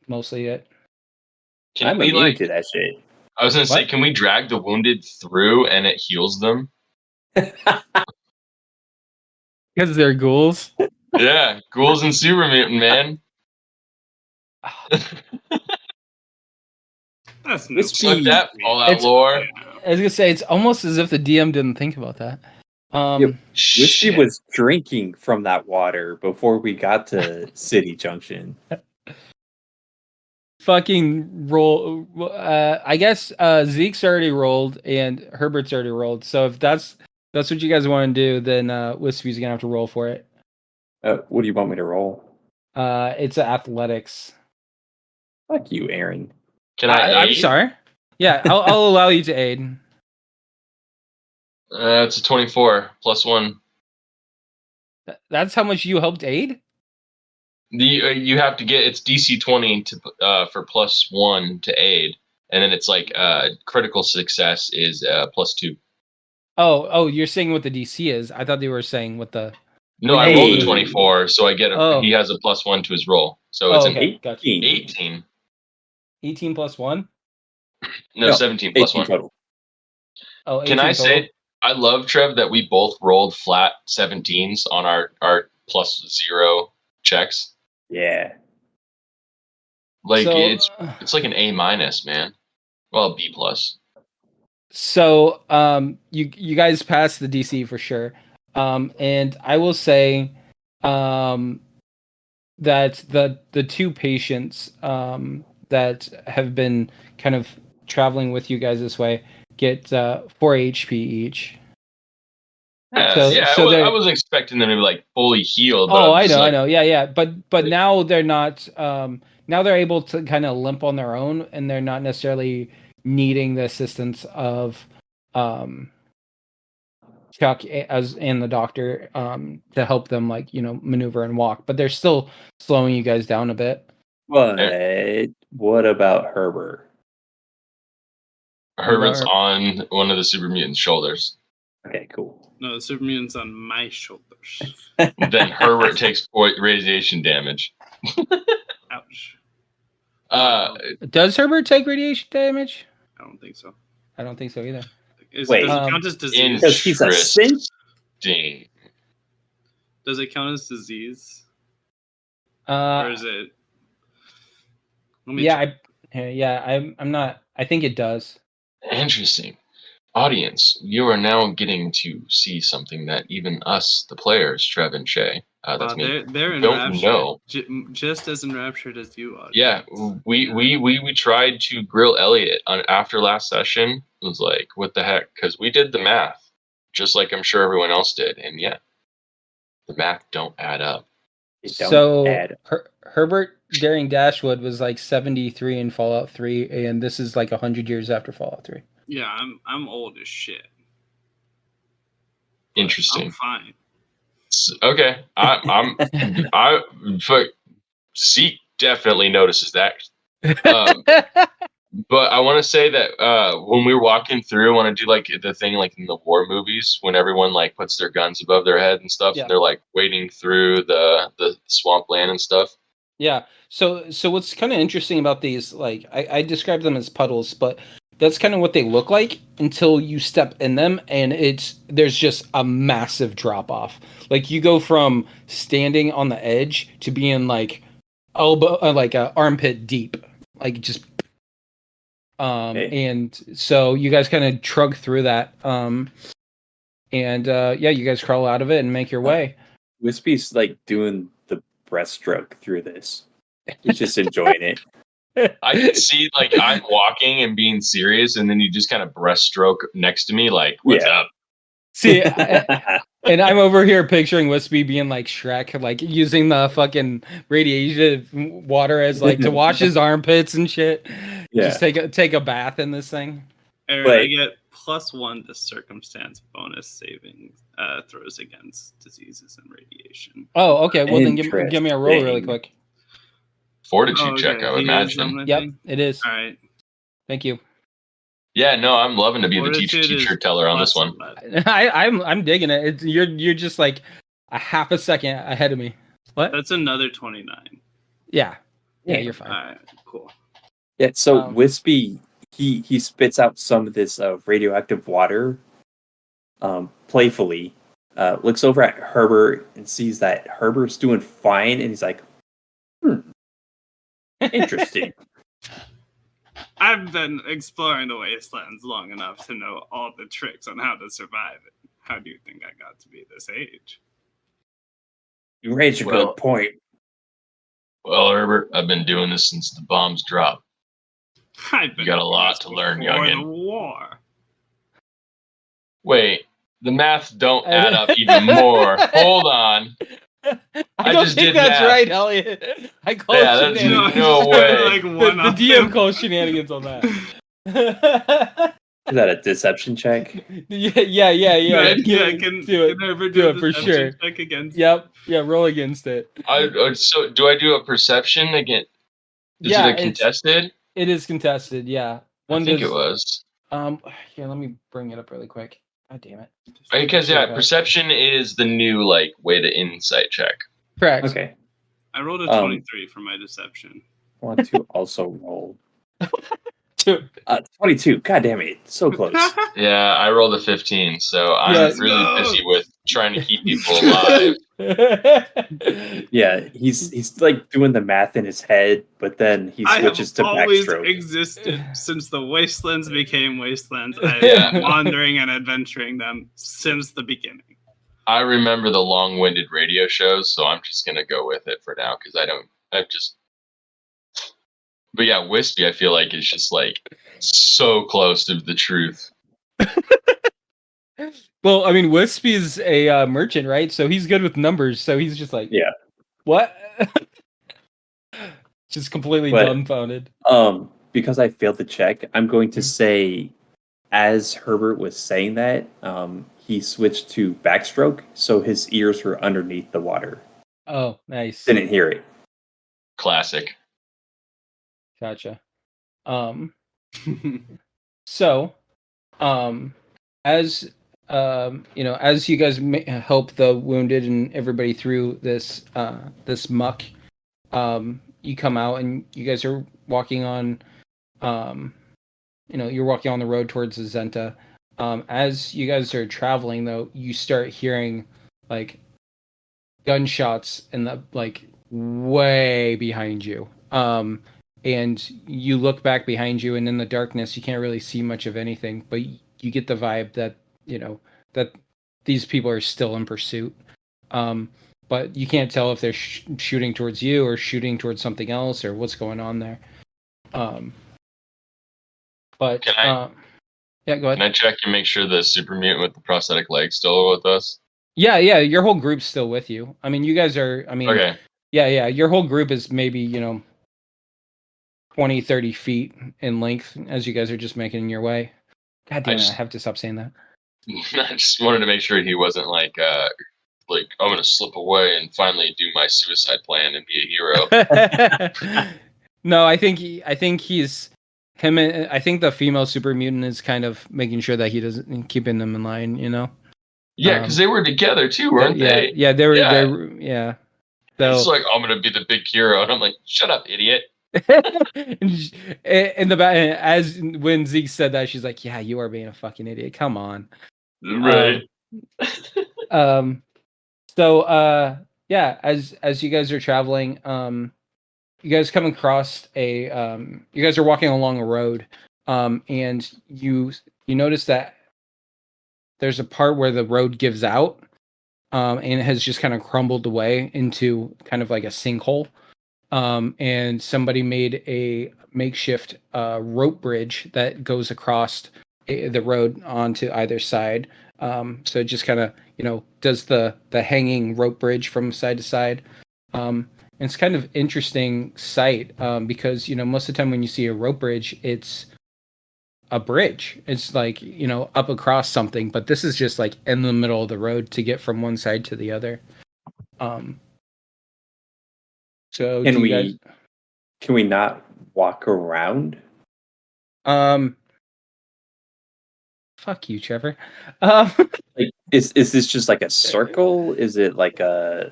mostly it. I'm immune to that shit. I was gonna say, can we drag the wounded through and it heals them? Because they're ghouls. Yeah, ghouls and super mutant, man. That's like that Fallout lore. I was gonna say it's almost as if the DM didn't think about that. Wispy was drinking from that water before we got to City Junction. Fucking roll. I guess Zeke's already rolled and Herbert's already rolled. So if that's what you guys want to do, then Wispy's gonna have to roll for it. What do you want me to roll? It's athletics. Fuck you, Aaron. Can I aid? I'm sorry. Yeah, I'll allow you to aid. It's a 24 +1. That's how much you helped aid? You have to get it's DC 20 to for +1 to aid, and then it's like critical success is +2. Oh, you're saying what the DC is. I thought they were saying what the... No, I rolled a Hey. 24, so I get he has a +1 to his roll. So it's an okay. Gotcha. 18. 18 plus 1? No, 17 plus 18 1. total. Oh, 18 Can I total? say, I love, Trev, that we both rolled flat 17s on our +0 checks. Yeah. Like, So, it's like an A-, man. Well, B+. So, you guys passed the DC for sure. And I will say, that the two patients, that have been kind of traveling with you guys this way get 4 HP each. Yeah, So I wasn't expecting them to be like fully healed. But Oh, I'm I just know, like, I know. Yeah. But now they're not. Now they're able to kind of limp on their own, and they're not necessarily needing the assistance of Chuck as and the doctor to help them, like, maneuver and walk. But they're still slowing you guys down a bit. But what about Herbert? Herbert's on one of the super mutants' shoulders. Okay, cool. No, the super mutant's on my shoulders. Then Herbert takes radiation damage. Ouch. Does Herbert take radiation damage? I don't think so. I don't think so either. Wait. Does it count as disease? Because he's a synth? Does it count as disease? Or is it? I'm not. I think it does. Interesting. Audience, you are now getting to see something that even us, the players, Trev and Shea, that's me, they're don't know. Just as enraptured as you are. Yeah, we tried to grill Elliot after last session. It was like, what the heck? Because we did the math, just like I'm sure everyone else did, and yeah, the math don't add up. Herbert during Dashwood was like 73 in Fallout 3, and this is like 100 years after Fallout 3. Yeah, I'm old as shit. Interesting. I'm fine. Okay, Zeke definitely notices that. But I want to say that when we were walking through, I want to do like the thing like in the war movies when everyone like puts their guns above their head and stuff, and they're like wading through the swampland and stuff. Yeah. So what's kind of interesting about these, like I describe them as puddles, but that's kind of what they look like until you step in them, and there's just a massive drop off. Like you go from standing on the edge to being like elbow, like armpit deep, like just. And so you guys kind of trug through that, and you guys crawl out of it and make your way. Wispy's like doing the breaststroke through this. He's just enjoying it. I can see like I'm walking and being serious, and then you just kind of breaststroke next to me, like, "What's up?" See, and I'm over here picturing Wispy being like Shrek, like using the fucking radiation water as like to wash his armpits and shit. Yeah. Just take a bath in this thing. Aaron, I get +1 to circumstance bonus saving throws against diseases and radiation. Oh, okay. Well, then give me a roll really quick. Fortitude check, I would imagine. Yep, it is. All right. Thank you. Yeah, no, I'm loving to be the teacher teller on this one. I'm digging it. You're just like a half a second ahead of me. What? That's another 29. Yeah, you're fine. All right, cool. Yeah, so Wispy, he spits out some of this radioactive water playfully, looks over at Herbert and sees that Herbert's doing fine, and he's like, interesting. I've been exploring the Wastelands long enough to know all the tricks on how to survive it. How do you think I got to be this age? You raise a good point. Well, Herbert, I've been doing this since the bombs dropped. You got a lot to learn, youngin. The war. Wait, the math don't add up even more. Hold on. I don't think that's right, Elliot. I call it shenanigans. No way. Like the DM calls shenanigans on that. Is that a deception check? Yeah. Can Herbert do it for sure. Check against? Yep. Yeah, roll against it. So do I do a perception again? Is it a contested? It is contested, yeah. I think it was. Here, let me bring it up really quick. God damn it. Because perception is the new way to insight check. Correct. Okay. I rolled a 23 for my deception. I want to also roll. 2. 22. God damn it. So close. Yeah, I rolled a 15, so I'm really busy with trying to keep people alive. Yeah, he's like doing the math in his head, but then he switches to always backstroke. Existed since the Wastelands became Wastelands. I've been wandering and adventuring them since the beginning. I remember the long-winded radio shows, so I'm just gonna go with it for now because But yeah, Wispy, I feel like is just so close to the truth. Well, I mean, Wispy's a merchant, right? So he's good with numbers. So he's just like, yeah, what? Just completely dumbfounded. Because I failed the check, I'm going to say, as Herbert was saying that, he switched to backstroke, so his ears were underneath the water. Oh, nice. Didn't hear it. Classic. Gotcha. So, as as you guys help the wounded and everybody through this muck, you come out and you guys are walking on, you're walking on the road towards Azenta. As you guys are traveling, though, you start hearing gunshots in the way behind you. And you look back behind you, and in the darkness, you can't really see much of anything, but you get the vibe that, that these people are still in pursuit. But you can't tell if they're shooting towards you or shooting towards something else or what's going on there. But can I? Yeah, go ahead. Can I check and make sure the super mutant with the prosthetic leg still with us? Yeah, your whole group's still with you. I mean, you guys are. I mean, okay. Yeah, your whole group is maybe 20, 30 feet in length as you guys are just making your way. God damn it, I have to stop saying that. I just wanted to make sure he wasn't I'm going to slip away and finally do my suicide plan and be a hero. No, I think he's him. I think the female super mutant is kind of making sure that he doesn't keeping them in line. Yeah, because they were together too, weren't they? Yeah, they were. Yeah. So it's I'm going to be the big hero, and I'm like, shut up, idiot. In the back, as when Zeke said that, she's like, "Yeah, you are being a fucking idiot. Come on." Right. So as you guys are traveling, you guys come across you guys are walking along a road, and you notice that there's a part where the road gives out, and it has just kind of crumbled away into kind of like a sinkhole. And somebody made a makeshift rope bridge that goes across the road onto either side. So it just kind of, does the hanging rope bridge from side to side. And it's kind of interesting sight because, most of the time when you see a rope bridge, it's a bridge. It's up across something, but this is just in the middle of the road to get from one side to the other. So can we not walk around? Fuck you, Trevor. Is this just a circle? Is it a?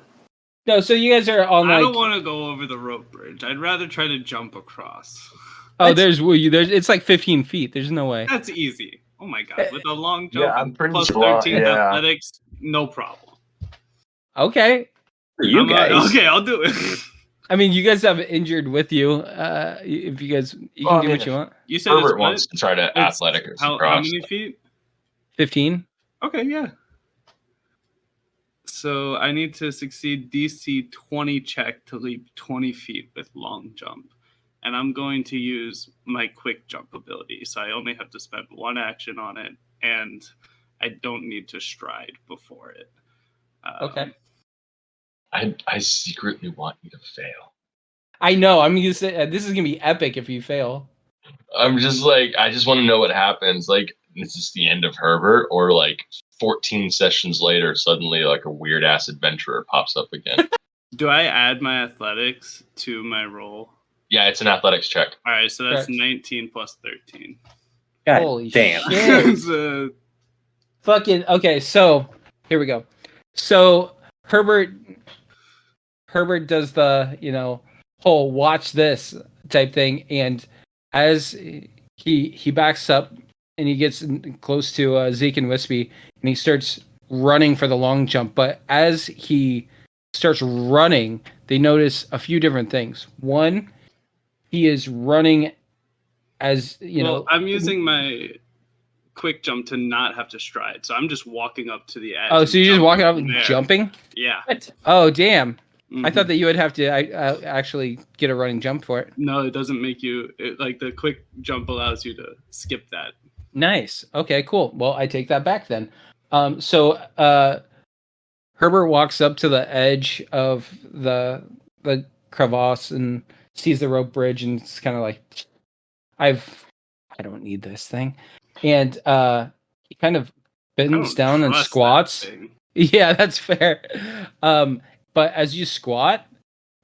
No, so you guys are on I don't want to go over the rope bridge. I'd rather try to jump across. Oh, there's it's 15 feet. There's no way. That's easy. Oh my god, with a long jump I'm pretty plus sure, 13 athletics, no problem. Okay. For you guys. Okay, I'll do it. I mean, you guys have injured with you. If you guys, you can do what you want. You said Herbert wants to try to athletic or how many feet? 15. Okay, yeah. So I need to succeed DC 20 check to leap 20 feet with long jump. And I'm going to use my quick jump ability. So I only have to spend one action on it. And I don't need to stride before it. Okay. I secretly want you to fail. I know. I'm gonna say this is gonna be epic if you fail. I'm just I just want to know what happens. Is this the end of Herbert, or 14 sessions later, suddenly a weird ass adventurer pops up again? Do I add my athletics to my roll? Yeah, it's an athletics check. All right, so that's Correct. 19 plus 13. God Holy damn. shit. So Fucking okay. So here we go. So Herbert does the whole watch this type thing, and as he backs up and he gets close to Zeke and Wispy, and he starts running for the long jump. But as he starts running, they notice a few different things. One, he is running as I'm using my quick jump to not have to stride, so I'm just walking up to the edge. Oh, so you're just walking up and jumping? Yeah. What? Oh, damn. Mm-hmm. I thought that you would have to actually get a running jump for it. No, it doesn't make you like the quick jump allows you to skip that. Nice. Okay, cool. Well, I take that back then. So Herbert walks up to the edge of the crevasse and sees the rope bridge, and it's kind of like, I don't need this thing. And he kind of bends down and squats. Yeah, that's fair. But as you squat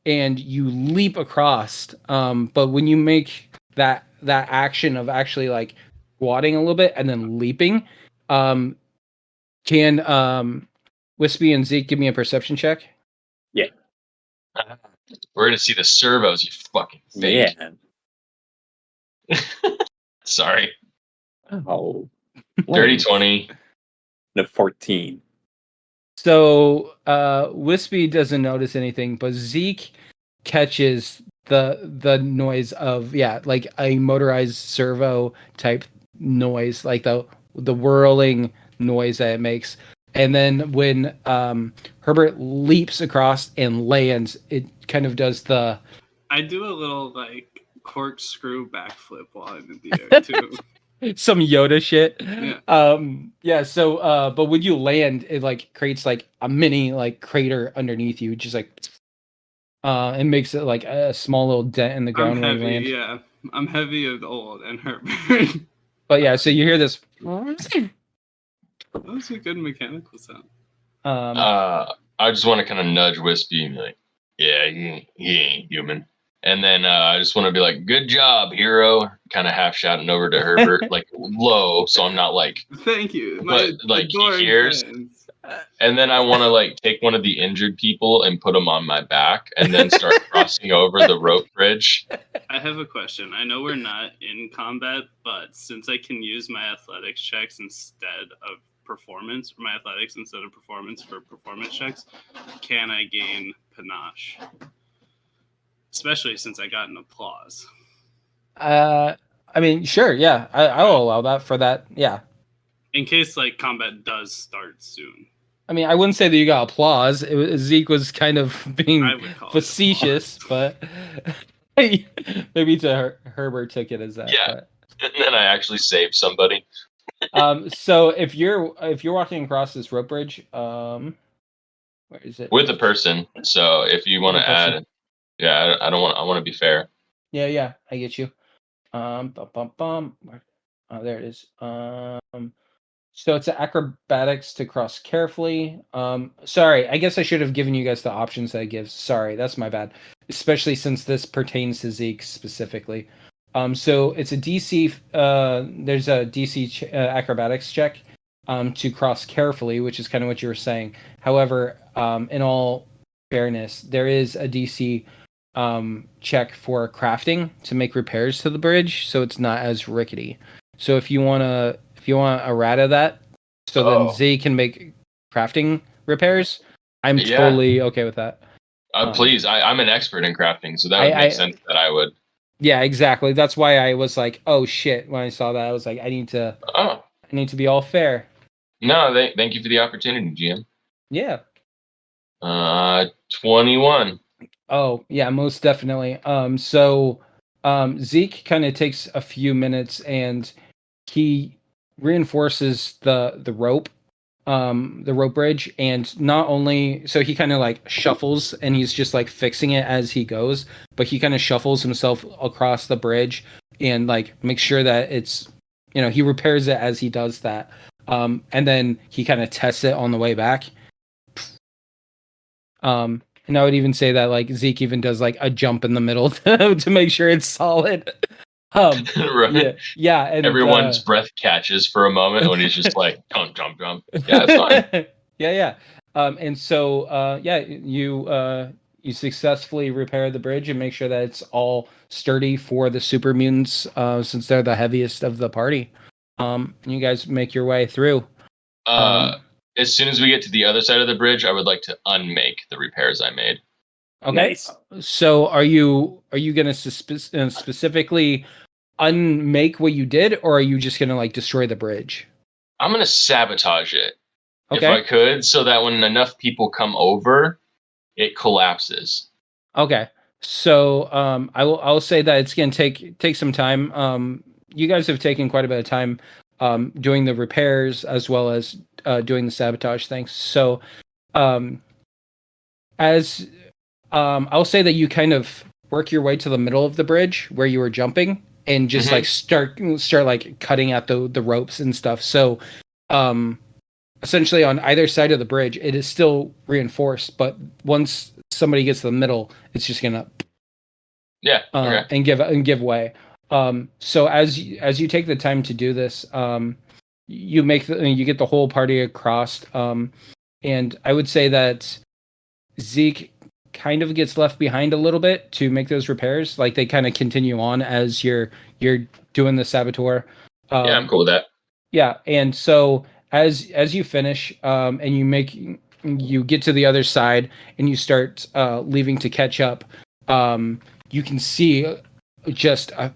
and you leap across, but when you make that action of actually like squatting a little bit and then leaping, can Wispy and Zeke give me a perception check? Yeah. We're gonna see the servos, you fucking fake. Yeah. Sorry. Oh. Dirty 20. No, 14. So Wispy doesn't notice anything, but Zeke catches the noise of like a motorized servo type noise, like the whirling noise that it makes. And then when Herbert leaps across and lands, it kind of does the... I do a little like corkscrew backflip while I'm in the air too. Some Yoda shit. Yeah. So but when you land, it like creates like a mini like crater underneath you, just like it makes it like a small little dent in the ground when you land. Yeah. I'm heavy and old and hurt. But yeah, so you hear this. That was a good mechanical sound. I just want to kind of nudge Wispy and be like, yeah, he ain't human. And then I just want to be like, good job, hero. Kind of half shouting over to Herbert, like low, so I'm not like, thank you. But like he hears. And then I want to like take one of the injured people and put them on my back and then start crossing over the rope bridge. I have a question. I know we're not in combat, but since I can use my athletics checks instead of performance, or my athletics instead of performance for performance checks, can I gain panache? Especially since I got an applause. I mean, sure, yeah. I'll allow that for that, yeah. In case like combat does start soon. I mean, I wouldn't say that you got applause. Zeke was kind of being facetious, but maybe Herbert took it as that. Yeah, but. And then I actually saved somebody. So if you're walking across this rope bridge, where is it? With a person. So if you want to add, yeah, I want to be fair. Yeah, I get you. Oh, there it is. So it's acrobatics to cross carefully. Sorry, I guess I should have given you guys the options that it gives. Sorry, that's my bad. Especially since this pertains to Zeke specifically. So it's a DC. There's a DC acrobatics check to cross carefully, which is kind of what you were saying. However, in all fairness, there is a DC check for crafting to make repairs to the bridge, so it's not as rickety. So if you want a rata that, so then Z can make crafting repairs, I'm totally okay with that. Please, I'm an expert in crafting, so that would make sense that I would. Yeah, exactly. That's why I was like, oh shit, when I saw that, I was like, I need to be all fair. No, thank you for the opportunity, GM. Yeah. 21. Oh, yeah, most definitely. So Zeke kind of takes a few minutes and he reinforces the rope bridge, and not only so he kind of like shuffles and he's just like fixing it as he goes, but he kind of shuffles himself across the bridge and like makes sure that it's, he repairs it as he does that. And then he kind of tests it on the way back. And I would even say that like Zeke even does like a jump in the middle to make sure it's solid. Right. Yeah, and Everyone's breath catches for a moment when he's just like, jump, jump, jump. Yeah, it's fine. yeah. And so, you successfully repair the bridge and make sure that it's all sturdy for the super mutants, since they're the heaviest of the party. You guys make your way through. As soon as we get to the other side of the bridge, I would like to unmake the repairs I made. Okay. Nice. So, are you going to specifically unmake what you did, or are you just going to like destroy the bridge? I'm gonna sabotage it if Okay. I could, so that when enough people come over, it collapses. Okay. So, I'll say that it's going to take some time. You guys have taken quite a bit of time doing the repairs as well as doing the sabotage things. So, as I'll say that you kind of work your way to the middle of the bridge where you were jumping and just like start like cutting at the ropes and stuff. So, essentially on either side of the bridge, it is still reinforced, but once somebody gets to the middle, it's just gonna and give way. So as you take the time to do this, you get the whole party across, and I would say that Zeke kind of gets left behind a little bit to make those repairs. Like they kind of continue on as you're doing the saboteur. Yeah, I'm cool with that. Yeah, and so as you finish, and you get to the other side and you start leaving to catch up, you can see just a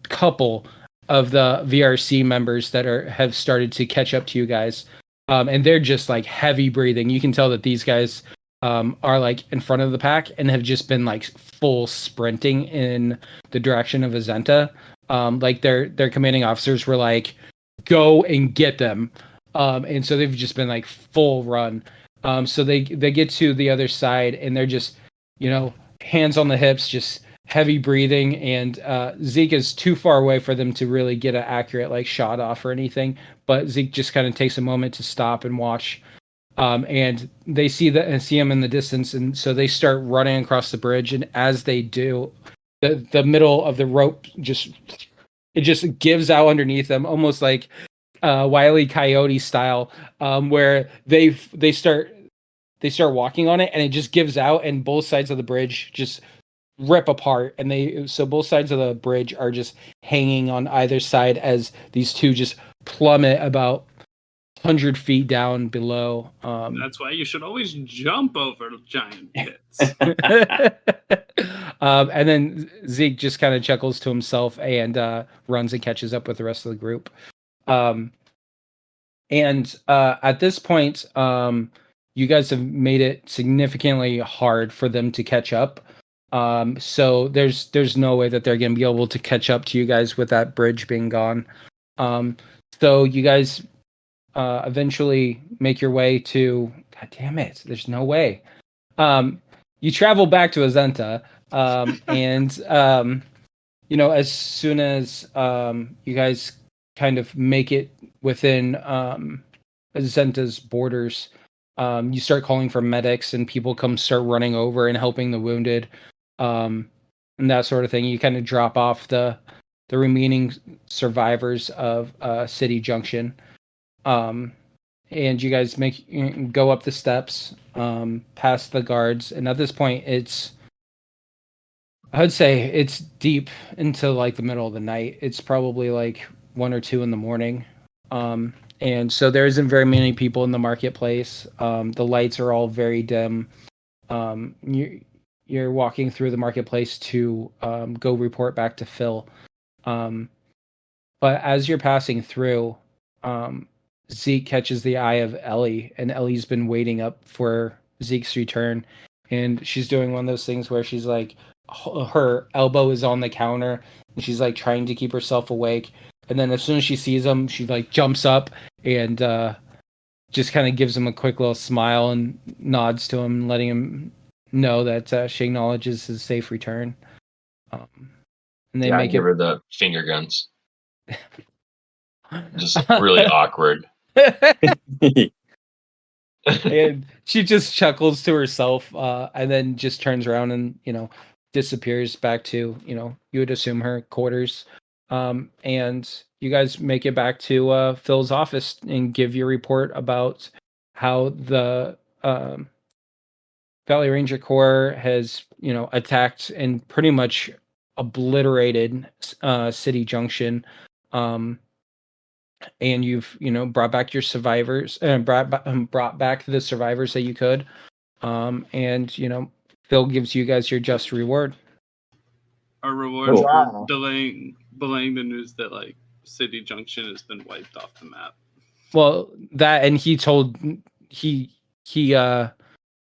couple of the VRC members that have started to catch up to you guys, and they're just like heavy breathing. You can tell that these guys are like in front of the pack and have just been like full sprinting in the direction of Azenta. Like their commanding officers were like, go and get them. And so they've just been like full run. So they get to the other side and they're just, hands on the hips, just heavy breathing. And Zeke is too far away for them to really get an accurate like shot off or anything. But Zeke just kind of takes a moment to stop and watch. And they see him in the distance, and so they start running across the bridge. And as they do, the middle of the rope just gives out underneath them, almost like Wile E. Coyote style, where they start walking on it, and it just gives out, and both sides of the bridge just rip apart. And so both sides of the bridge are just hanging on either side as these two just plummet about 100 feet down below. That's why you should always jump over giant pits. And then Zeke just kind of chuckles to himself and runs and catches up with the rest of the group. And at this point, you guys have made it significantly hard for them to catch up. So there's no way that they're going to be able to catch up to you guys with that bridge being gone. So you guys eventually make your way to, God damn it, there's no way. You travel back to Azenta, and as soon as you guys kind of make it within Azenta's borders, you start calling for medics, and people start running over and helping the wounded, and that sort of thing. You kind of drop off the remaining survivors of City Junction. And you guys go up the steps, past the guards, and at this point I'd say it's deep into like the middle of the night. It's probably like 1 or 2 in the morning. And so there isn't very many people in the marketplace. The lights are all very dim. You're walking through the marketplace to go report back to Phil. But as you're passing through, Zeke catches the eye of Ellie, and Ellie's been waiting up for Zeke's return, and she's doing one of those things where she's like, her elbow is on the counter, and she's like trying to keep herself awake, and then as soon as she sees him, she like jumps up and just kind of gives him a quick little smile and nods to him, letting him know that she acknowledges his safe return. And they make give her the finger guns. Just really awkward. And she just chuckles to herself, and then just turns around and disappears back to you would assume her quarters. and you guys make it back to Phil's office and give your report about how the Valley Ranger Corps has, attacked and pretty much obliterated City Junction. And you've, brought back your survivors and brought back the survivors that you could. And, Phil gives you guys your just reward. Our reward for delaying the news that like City Junction has been wiped off the map. Well, that, and he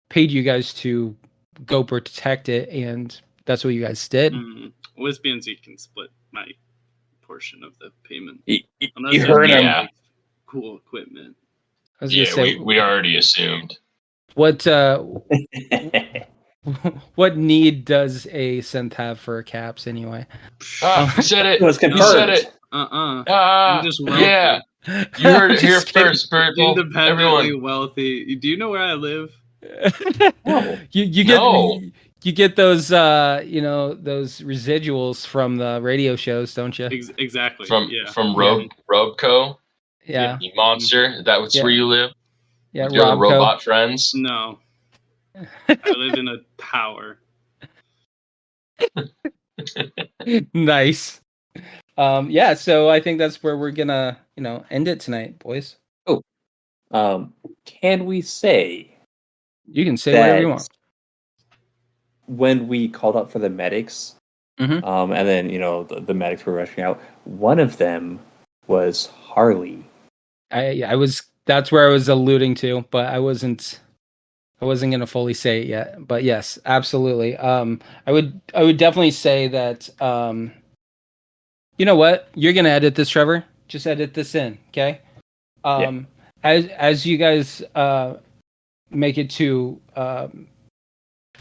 paid you guys to go protect it, and that's what you guys did. Wispy and Zeke can split my portion of the payment. You heard him. Like, cool equipment. I was gonna say, we already assumed. What what need does a synth have for caps anyway? You said it. It was confirmed. You said it. I'm just wealthy. Yeah. You heard it here first, people. Independently Everyone. wealthy. Do you know where I live? No. You get those those residuals from the radio shows, don't you? Exactly. From Robco. Yeah. You monster. That's where you live. Yeah. With your robot friends. No. I live in a tower. Nice. Yeah, so I think that's where we're gonna, end it tonight, boys. Can we say You can say whatever you want. When we called out for the medics, and then the medics were rushing out, one of them was Harley. That's where I was alluding to, but I wasn't gonna fully say it yet. But yes, absolutely. I would definitely say that you know what? You're gonna edit this, Trevor. Just edit this in, okay? As you guys make it to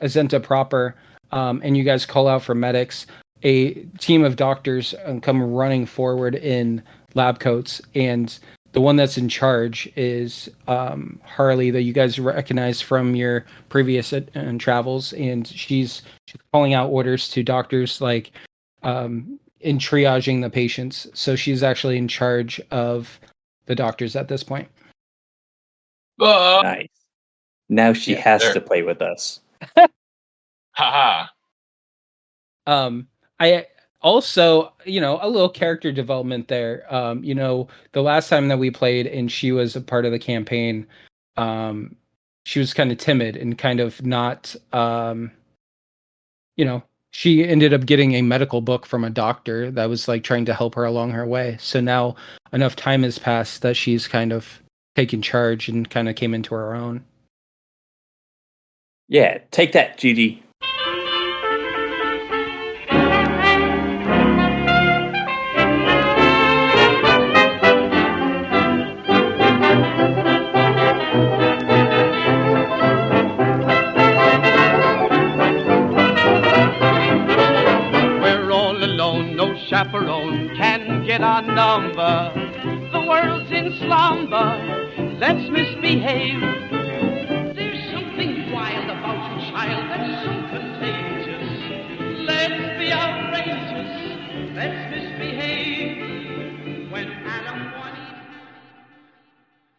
Azenta proper, and you guys call out for medics, a team of doctors come running forward in lab coats, and the one that's in charge is Harley, that you guys recognize from your previous travels, and she's calling out orders to doctors, like in triaging the patients. So she's actually in charge of the doctors at this point. Nice. Now she has to play with us. Haha. I also, a little character development there. The last time that we played and she was a part of the campaign, she was kind of timid and kind of not, she ended up getting a medical book from a doctor that was like trying to help her along her way. So now enough time has passed that she's kind of taken charge and kind of came into her own. Yeah, take that, GD. Chaperone can get our number. The world's in slumber. Let's misbehave.